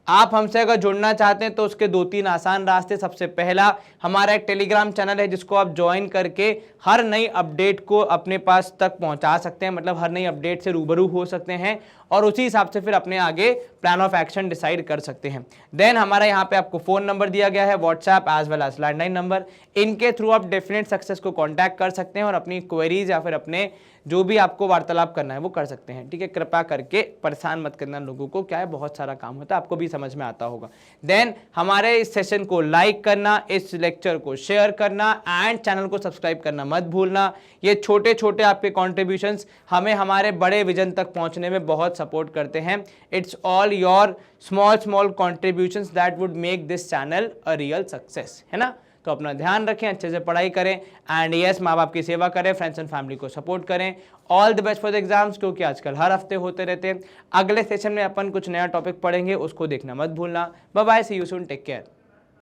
आप हमसे अगर जुड़ना चाहते हैं तो उसके 2-3 आसान रास्ते। सबसे पहला, हमारा एक टेलीग्राम चैनल है जिसको आप ज्वाइन करके हर नई अपडेट को अपने पास तक पहुंचा सकते हैं, मतलब हर नई अपडेट से रूबरू हो सकते हैं और उसी हिसाब से फिर अपने आगे प्लान ऑफ एक्शन डिसाइड कर सकते हैं। देन हमारा यहाँ पे आपको फ़ोन नंबर दिया गया है, WhatsApp as well as landline number, इनके थ्रू आप डेफिनेट सक्सेस को कॉन्टैक्ट कर सकते हैं और अपनी क्वेरीज या फिर अपने जो भी आपको वार्तालाप करना है वो कर सकते हैं। ठीक है, कृपया करके परेशान मत करना लोगों को, क्या है बहुत सारा काम होता है, आपको भी समझ में आता होगा। देन हमारे इस सेशन को लाइक करना, इस लेक्चर को शेयर करना एंड चैनल को सब्सक्राइब करना मत भूलना। ये छोटे छोटे आपके कॉन्ट्रीब्यूशंस हमें हमारे बड़े विजन तक पहुंचने में बहुत सपोर्ट करते हैं। It's all your small contributions that would make this channel a real success, है ना। तो अपना ध्यान रखें, अच्छे से पढ़ाई करें एंड यस, माँ बाप की सेवा करें, फ्रेंड्स एंड फैमिली को सपोर्ट करें। All the best for the exams, क्योंकि आजकल हर हफ्ते होते रहते हैं। अगले सेशन में अपन कुछ नया टॉपिक पढ़ेंगे, उसको देखना मत भूलना। Bye bye, see you soon, take care.